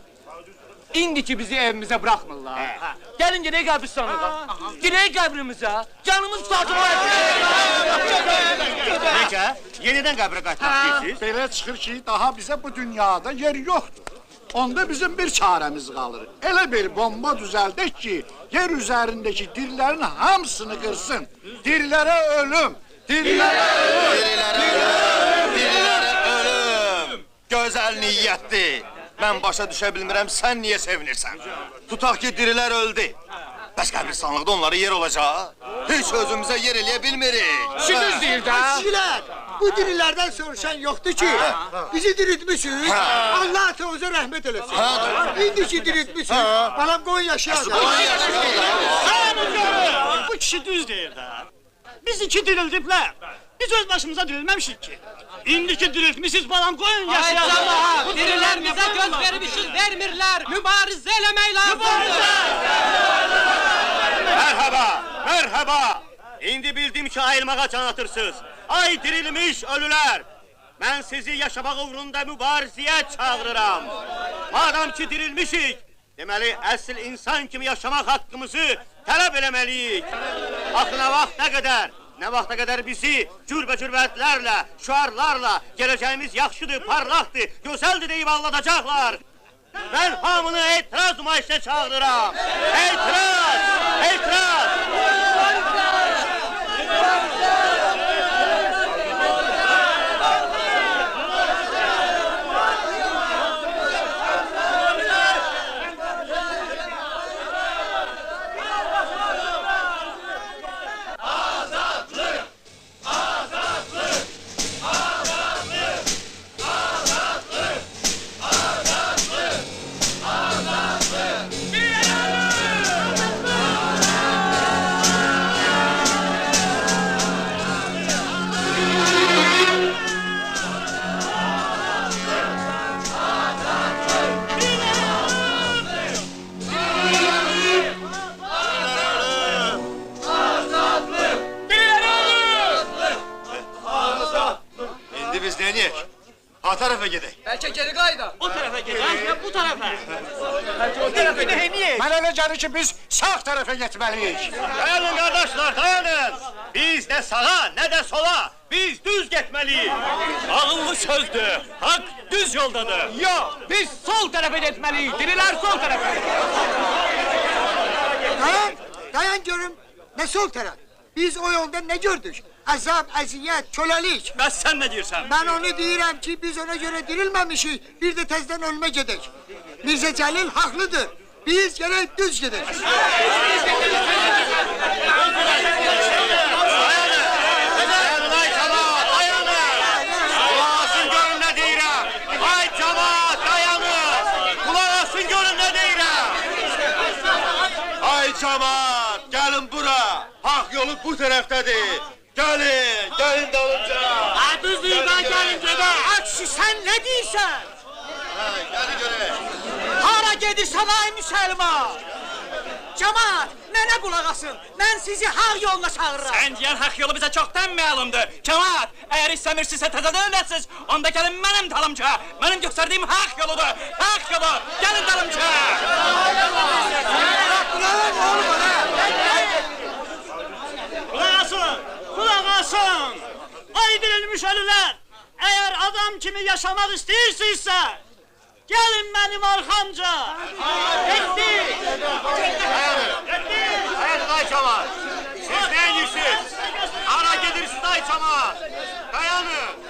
indiki bizi evimizə bırakmırlar. Gəlin gedək qəbristanlığa. Gedək qəbrimizə. Canımız tutacaq. Necə? Yeniden qəbrə qaytarıb deyirsiz? Belə çıxır ki, daha bizə bu dünyada yer yoxdur. Onda bizim bir çaremiz kalır. Elə bir bomba düzəldək ki, yer üzərindəki dirilərin hamısını qırsın. Dirilere ölüm! Dirilere ölüm! Dirilere ölüm! Dirilere ölüm! Gözəl niyyətdir. Mən başa düşə bilmirəm, sən niyə sevinirsən? Tutaq ki, dirilər öldü. Bəs qəbristanlıqda onlara yer olacaq? Heç özümüzə yer eləyə bilmirik. Siz deyir də. Kişilər, bu dirilərdən soruşan yoxdur ki, bizi diriltmişsiniz, Allah atınıza rəhmət eləsin. İndi ki diriltmişsiniz, balam qoyun yaşayalım. Bu kişi düz deyir də. Biz iki dirildiblər. Biz öz başımıza dirilməmişik ki. İndiki diriltmişiz balam qoyun yaşayalım. Dirilər bizə göz vermişiz, vermirlər. Mübarizə eləmək lazımdır. Merhaba, merhaba. İndi bildim ki ayırmağa can atırsınız. Ay dirilmiş ölüler. Ben sizi yaşamak uğrunda mübarizəyə çağırıram. Madem ki dirilmişik, deməli əsl insan kimi yaşamak hakkımızı tələb eləməliyik. Axı nə vaxta qədər bizi cürbəcürbətlərlə, şüarlarla gələcəyimiz yaxşıdır, parlaqdır, gözəldir deyib aldatacaqlar. Ben hamını etiraz nümayişə çağırıram. Etiraz! Etiraz! Ha tarafa gedək. Bəlkə geri qayda. O tarafa gedək ya bu tarafa. Bəlkə o tarafa gedək. Mənə elə gəlir ki biz sağ tarafa getməliyik. Dayanın qardaşlar, dayanın. Biz nə sağa, nə də sola. Biz düz getməliyik. Ağıllı sözdür. Haqq düz yoldadır. Yox, biz sol tarafa getməliyik. Dirilər sol tarafa. Dayan görüm, ne sol taraf? Biz o yolda ne gördük? Azap, əziyyət, köləlik. Bəs sən nə deyirsən? Ben onu deyirəm ki, biz ona göre dirilməmişik, bir de tezden ölme gedək. Mirzə Cəlil haqlıdır. Biz gerek düz gedək. Camaat, gelin bura. Hak yolu bu taraftadır. Gelin, gelin dalınca. Ha düz değil, ben gelin gedək. Akşi sen ne deyirsən? Gelin göre. Hara gedirsən ay Müsəlman? Camaat, mənə qulaq asın. Mən sizi haq yoluna çağırıram. Sən deyən haq yolu bizə çoxdan məlumdur. Cemaat, əgər istəmirsinizsə təzədən öyrətsiniz, onda gəlin mənim dalımca. Mənim göstərdiyim haq yoludur. Haq yolu, gəlin dalımca. Qulaq asın, qulaq asın. Ay dirilmiş ölülər, əgər adam kimi yaşamaq istəyirsinizsə, gelin benim arkamca. Ettik. Hayır day cemaat. Siz ne edirsiniz? Hara gedirsiniz day cemaat. Dayanın.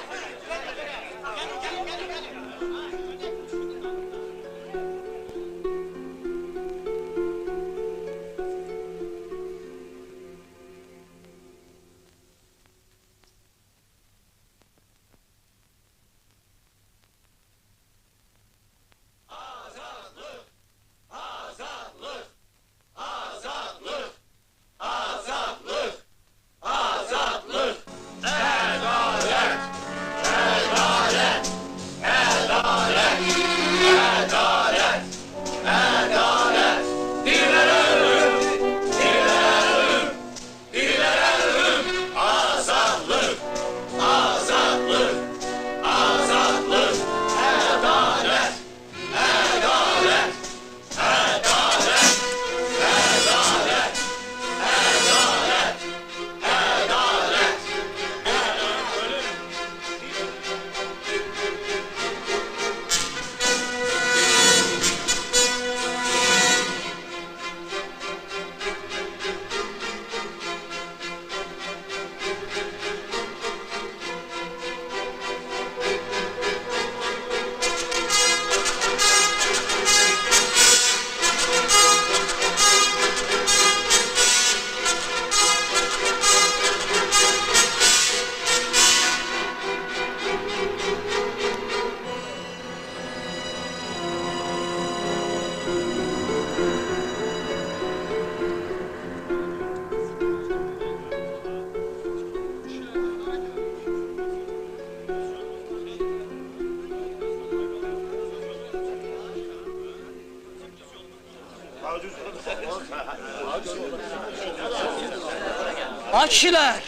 Ay kişiler,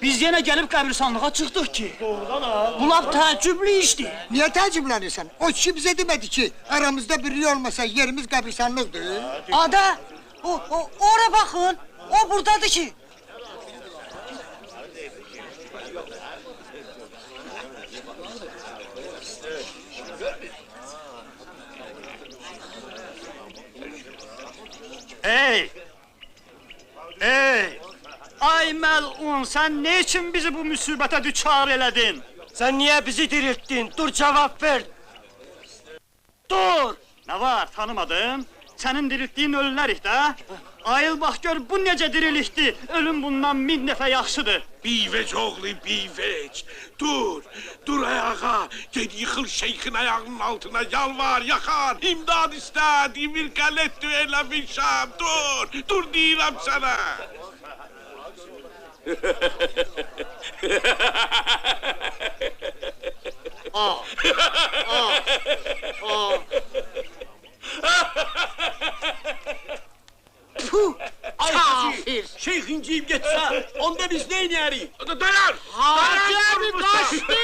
biz yine gelip qəbristanlığa çıxdıq ki. Doğrudan ha. Bu laf təəccüblü işdir. Niye təəccüblənirsən? O kişi bize demedi ki, aramızda biri olmasa yerimiz qəbristanlıqdır. Ada, ora baxın, o buradadır ki. Ey! Ey! Ay məlun, sən ne için bizi bu müsibətə düçar elədin? Sen niye bizi dirilttin? Dur cevap ver. Dur! Ne var, tanımadın? Senin diriltdiyin ölülərik də. Ayıl bax gör, bu necə dirilikdi. Ölüm bundan 1000 dəfə yaxşıdır. Bivec oğlu, bivec. Dur, dur ayağa. Ged yıxıl şeyxin ayağının altına, yalvar, yakar. İmdad istə, demir qələt eləmişəm. Dur, dur deyirəm sənə. Kafir! Şeyh inciyip geçse, onda biz ne ineriz? Dayan! Hacı abi kaçtı!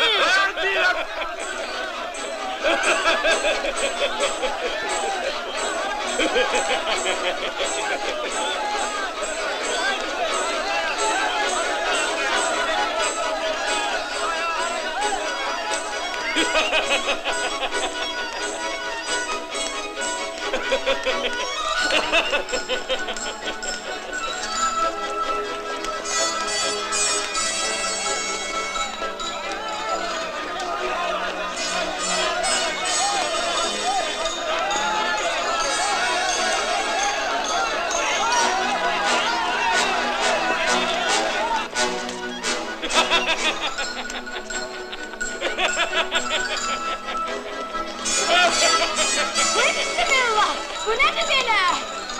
Bismillah! Bu nedir böyle?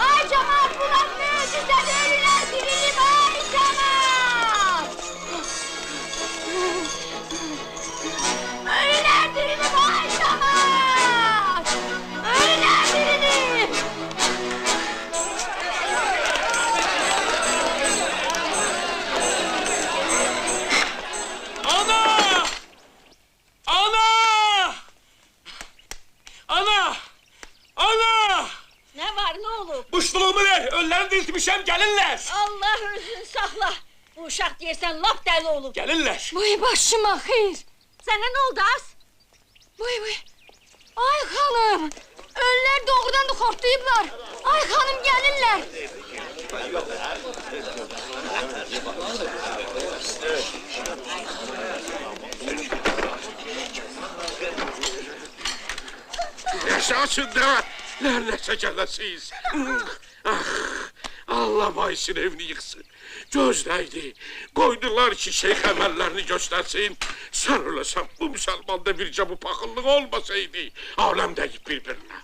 Ay cemaat bulan mücizden ölüler dirilip ay cemaat! Ölüler dirilip ay cemaat! Ölüler dirilip! Ana! Ana! Ana! Ana! Ne var ne olur? Muştuluğumu ver, ölüleri diriltmişəm, gəlirlər! Allah özün sakla. Bu uşak diyersen lap deli olur. Gəlirlər! Vay başıma hayır! Sana ne oldu az? Vay! Ay hanım! Ölüler doğrudan da hortlayıblar! Ay hanım gelirler! Yaşasın da, lənətə gələsiz. Ah, Allah bayısın evini yıxsın. Gözdəydi, qoydular ki, şeyx əməllərini göstərsin. Sən öləsən, bu müsəlmanda bircə bu paxıllıq olmasaydı, aləm dəyib bir-birinə.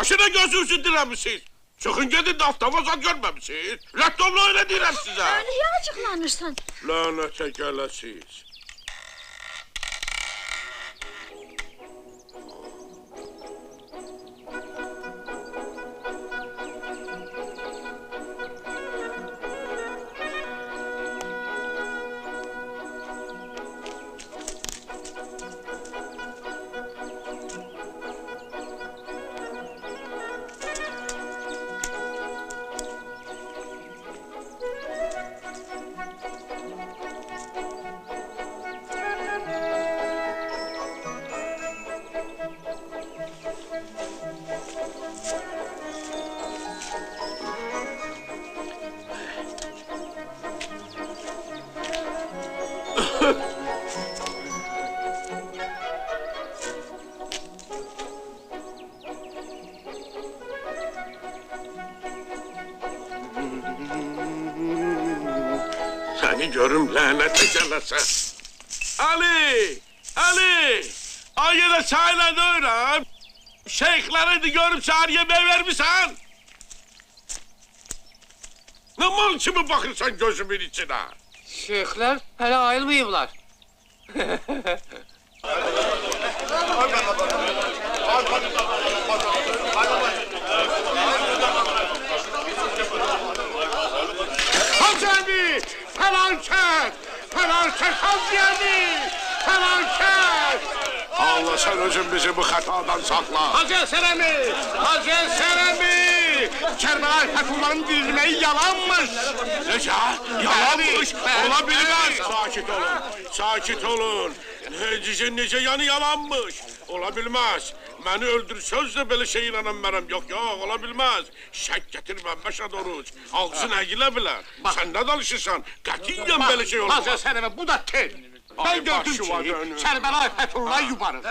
Aşırı gözünüzü diləmişsiniz. Çıxın gedin də avtamazat görməmişsiniz. Rəddollu öyle deyirəm sizə. Niye açıklanırsan? Lənətə gələsiz. Seni görüm lənətə gələsə. Ali! Ali! Ay yenə çayla döyürəm. Şeyhləri de görüb səhər yemək vermişsən. Ne mal kimi baxırsan gözümün içine? Şeyhler hele ayılmayıblar. Hacemi! Felaket! Felaket Hacemi! Felaket! Allah sen özün bizi bu hatadan sakla. Hacı Seremi! Hacı Seremi! Kərbəlayi Fətullahın dirilməyi yalanmış. Necə? Yalanmış. Ola bilmez. Sakit olun. Sakit olun. Necə yani yalanmış. Ola bilmez. Beni öldürsöz de böyle şey inanamam. Yok ola bilmez. Şək getirmem Məşəd Oruç. Ağzın əgilə bilər. Sen ne danışırsan? Qətiyyən böyle şey olmaz. Hacı Seremi bu da tel. Ben gördüm ki Kərbəlayi Fətullahı yubarıq.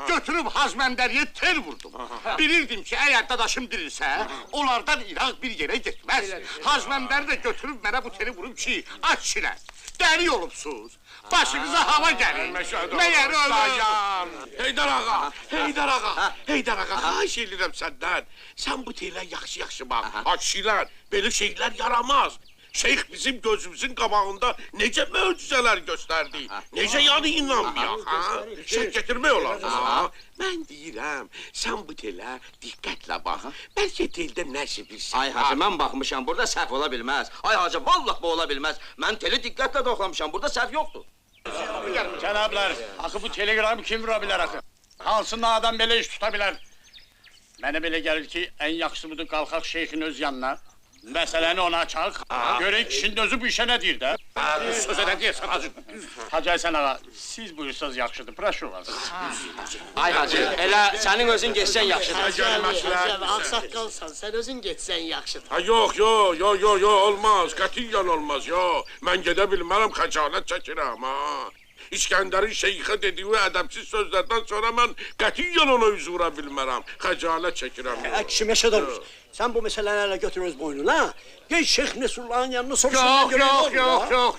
Götürüb Hazməndəriyə tel vurdum. Bilirdim ki eğer dadaşım dirilsə, onlardan İraq bir yere gitmez. Hazməndəri də götürüb mənə bu teli vurub ki, aç çilən. Dəli olubsuz. Başınıza hava gəlir. Məyər Dayan. Heydar ağa, Heydar ağa, Heydar ağa. Xahiş edirəm səndən. Sən bu teylə yaxşı bax. Aç çilən. Belə şeylər yaramaz. Şeyh bizim gözümüzün qabağında necə möcüzələr göstərdi. Necə yani inanmayaq, ha? Şək getirmək olar. Mən deyirəm, sən bu telə diqqətlə bax. Bəlkə teldə nəsə bir səhv. Ay hacı, mən baxmışam, burada səhv ola bilməz. Ay hacı, vallahi bu ola bilməz. Mən teli diqqətlə toxlamışam, burada səhv yoxdur. Cənablar, axı bu telegramı kim vura bilər axı? Hansından adam belə iş tuta bilər? Mənə belə gəlir ki, ən yaxşısı budur qalxaq şeyxin öz yanına. Məsələni ona açaq, görək kişinin özü bu işə nə deyir də? Sözə nə deyirsən hacı? Hacı Aysən ağa, siz buyursanız yaxşıdır, proşu var. Ay hacı, elə sənin özün geçsən yaxşıdır. Ağsaqqalsan, sən özün getsən yaxşıdır. Ha yok, olmaz. Qətiyyən olmaz, Mən gedə bilmərəm, xəcalət çəkirəm, ha. İskəndərin şeyxə dediği ədəbsiz sözlərdən sonra mən qətiyyən ona üz vura bilmərəm. Xəcalət çəkirəm. Kişi Məşəd Oruç, sen bu meselelerle götürünüz boynuna. Geç Şeyh Nesrullah'ın yanına soruşsundan görelim. Yok.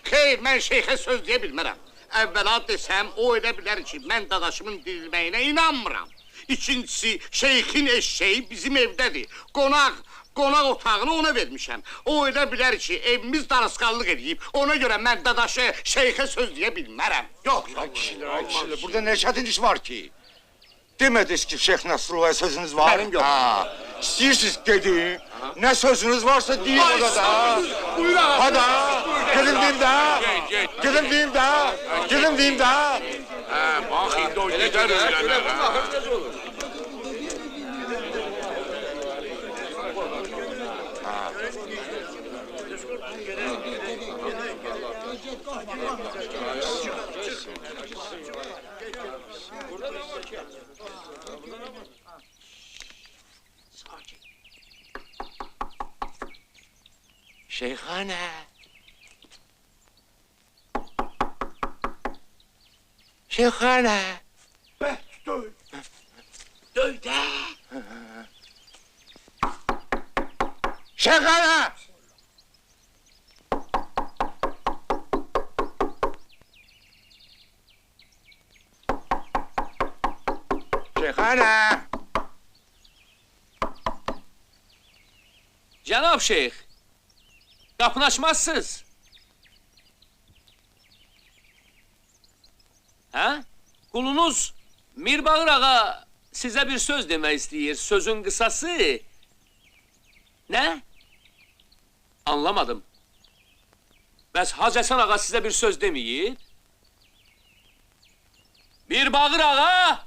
Xeyr, mən şeyxə söz deyə bilmərəm. Əvvəla desəm, o edə bilər ki, mən dadaşımın dirilməyinə inanmıram. İkincisi, şeyxin eşeği bizim evdədir. Qonaq otağını ona vermişəm. O edə bilər ki, evimiz darısqallıq edib. Ona görə mən dadaşı şeyxə söz deyə bilmərəm. Yok. Ay kişiler, burada ne çətin iş var ki? Demediniz ki Şeyh Nesrullah'a sözünüz var. Benim yok. İstiyorsunuz dedin. Ne sözünüz varsa deyin orada. Buyur ağa. Hadi gelin diyeyim daha. Gelin diyeyim daha. Gelin diyeyim daha. Bak indi o gider öyleler. Şeyhane. Şeyhane. Döy. Döy de. Şeyhane. Şeyhane. Cenab Şeyh. Kapını açmazsınız. Ha? Kulunuz Mirbağır ağa size bir söz demek istiyor. Sözün kısası. Ne? Anlamadım. Bəs Hacı Həsən ağa size bir söz demeyip. Mirbağır ağa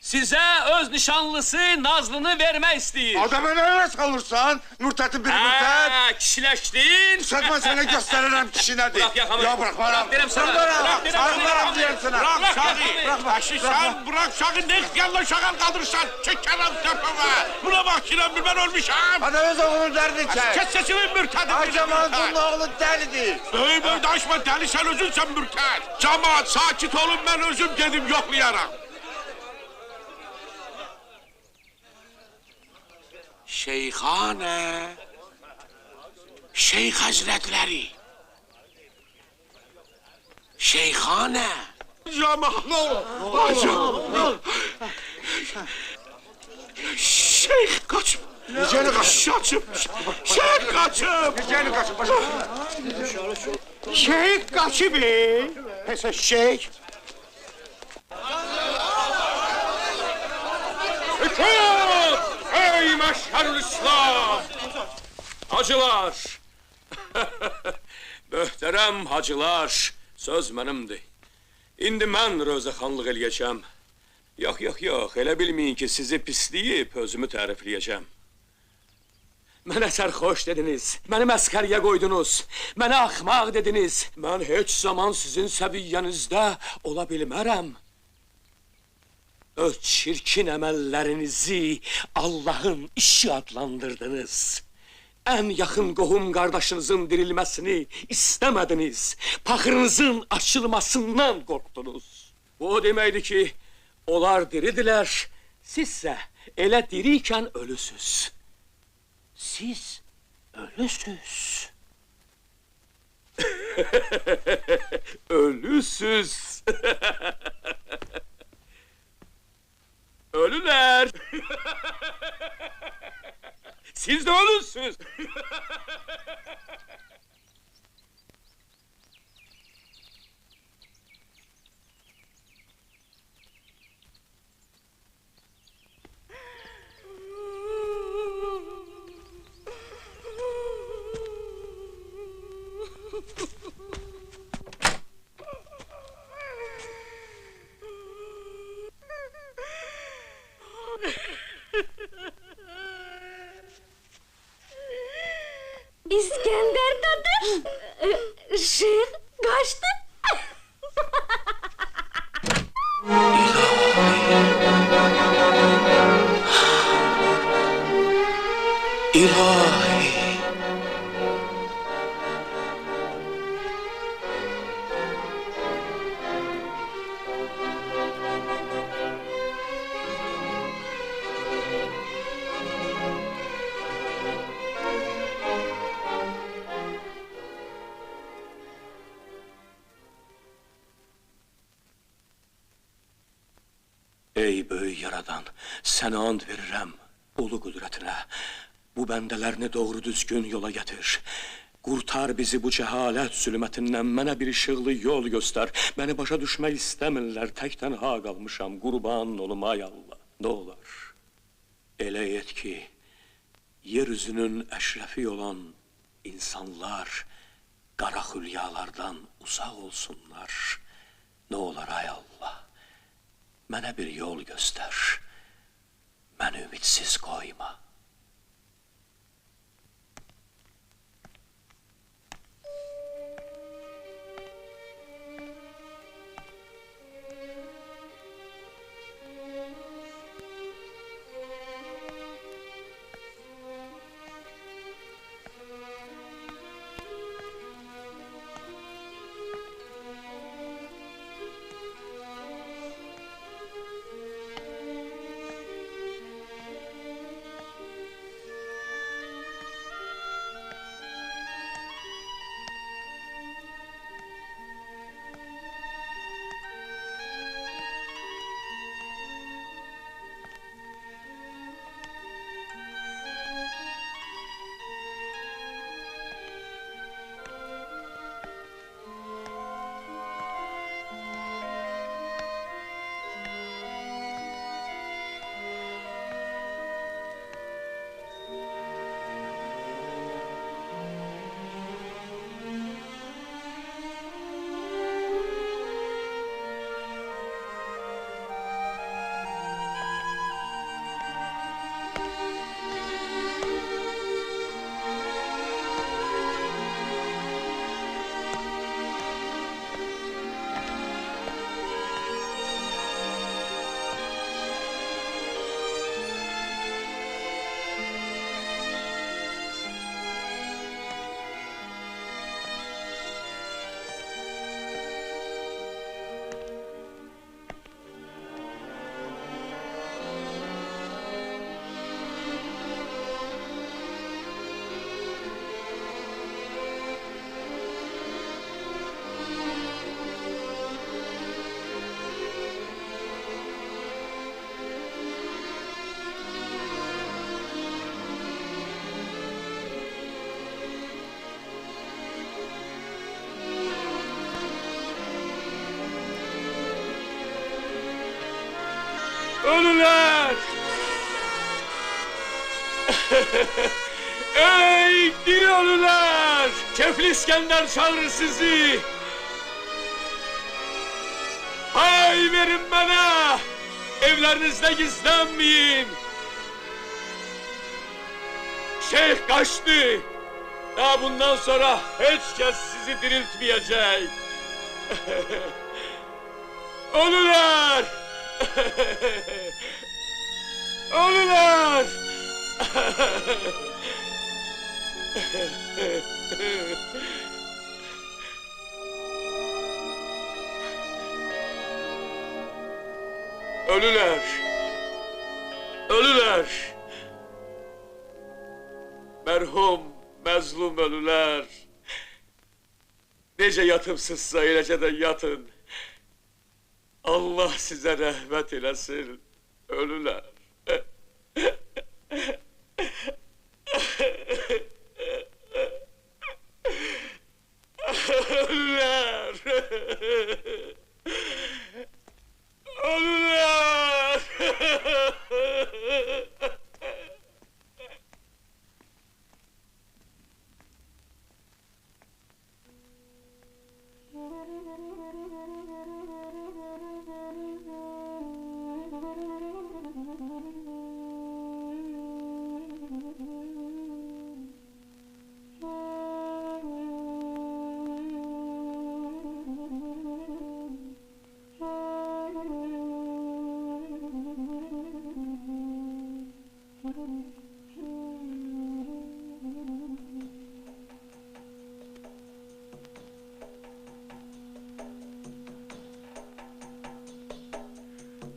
size öz nişanlısı Nazlı'nı vermek istiyor. Adamı nereye salırsan? Mürtətin biri mürtət. Kişiləşdin. Sıkma sana gösteririm kişi nedir. Bırak yakamı. Ya bırak bana. Bırak derim sana. Bırak Bırak diyeyim sana. Bırak şağı. Bırak şağı. Ne ihtiyarla şağı kaldırırsan. Çek kenam tepeme. Buna bak Şiran bir ben ölmüşüm. Hadi öz oğlunun derdini çek. Kes sesimi mürtedim. Ay cemaatin oğlu delidir. Böyle daşma deli sen özünsen mürted. Cemaat sakit olun ben özüm dedim yoklayarak. Şeyhane, Şeyh Hazretleri, Şeyxanə. Cəmaat. Nə olur? Şeyx qaçıb. Necəni qaçıb? Şeyx qaçıb. Necəni qaçıb? Şeyh kaçıb Pes şeyx. Hüküm! Ey meşherül İslam! Hacılar! Möhtərəm hacılar, söz mənimdir. İndi mən rözəxanlıq eləyəcəm. Yox, elə bilməyin ki, sizi pisləyib özümü tərifləyəcəm. Mənə sərxoş dediniz, məni məskəriyə qoydunuz, mənə axmaq dediniz. Mən heç zaman sizin səviyyənizdə ola bilmərəm. Öz çirkin əməllərinizi Allahın işi adlandırdınız. Ən yaxın qohum qardaşınızın dirilməsini istəmədiniz. Paxırınızın açılmasından qorxdunuz. Bu o deməkdir ki, onlar diridilər, sizsə elə dirikən ölüsüz. Siz ölüsüz. Ölüsüz. Ölüler. Siz de ölüsüz. İskender dadı, Şeyh kaçtı. İlahi. Ey böyük yaradan, sənə and verirəm, ulu qüdrətinə. Bu bəndələrini doğru düzgün yola gətir. Qurtar bizi bu cəhalət zülmətindən, mənə bir işıqlı yol göstər. Məni başa düşmək istəmirlər, tək tənha qalmışam, qurban olum ay Allah. Nə olar? Elə et ki, yeryüzünün əşrəfi olan insanlar qara xülyalardan uzaq olsunlar. Nə olar ay Allah? Mənə bir yol göstər. Məni ümidsiz qoyma. Ölüler! Ey diri ölüler! Kefli İskender çağırır sizi! Hay verin bana! Evlerinizde gizlenmeyin! Şeyh kaçtı! Daha bundan sonra hiç kes sizi diriltmeyecek! Ölüler! Ölüler! Ölüler! Ölüler! Merhum, məzlum ölüler! Necə yatımsızsa eləcə də yatın! Allah size rahmet eylesin, ölüler. Ölüler. Ölüler.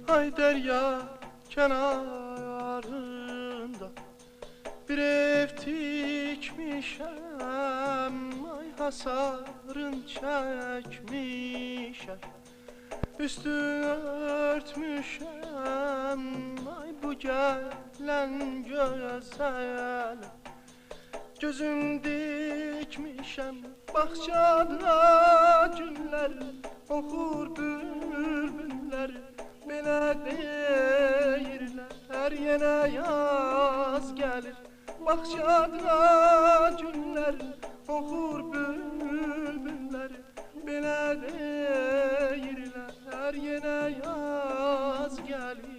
Ay derya kenarında bir ev dikmişem, ay hasarın çekmişem, üstünü örtmüşem, ay bu gelen güzel, gözüm dikmişem, bahçada güller, okur bülbüller. Belə deyirlər, yenə yaz gəlir, bağçada günlər, oxur bülbüllər. Belə deyirlər, yenə yaz gəlir.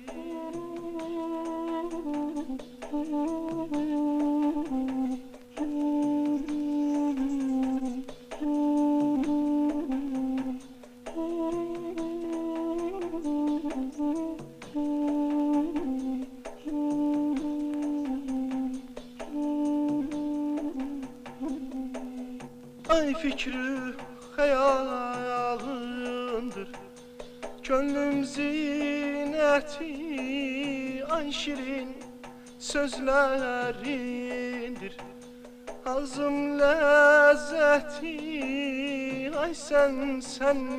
Ay fikri hayalındır, gönlüm zineti, ay şirin sözlerindir, ağzım lezzeti, ay sen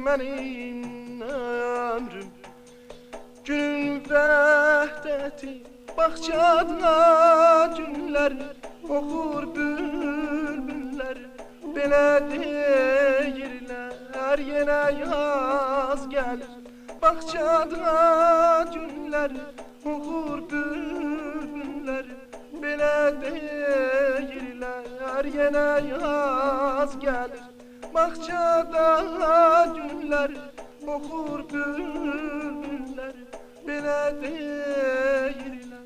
benim ömrüm, günün vəhdəti, bağçada günlər, oxur bülbüllər. Belə deyirlər, yenə yaz gəlir, bağçada günlər, oxur bülbüllər. Belə deyirlər, yenə yaz gəlir, bağçada günlər, oxur bülbüllər. Belə deyirlər,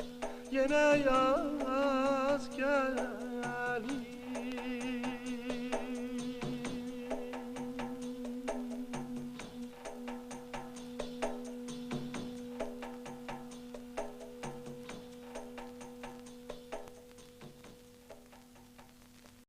yenə yaz gəlir.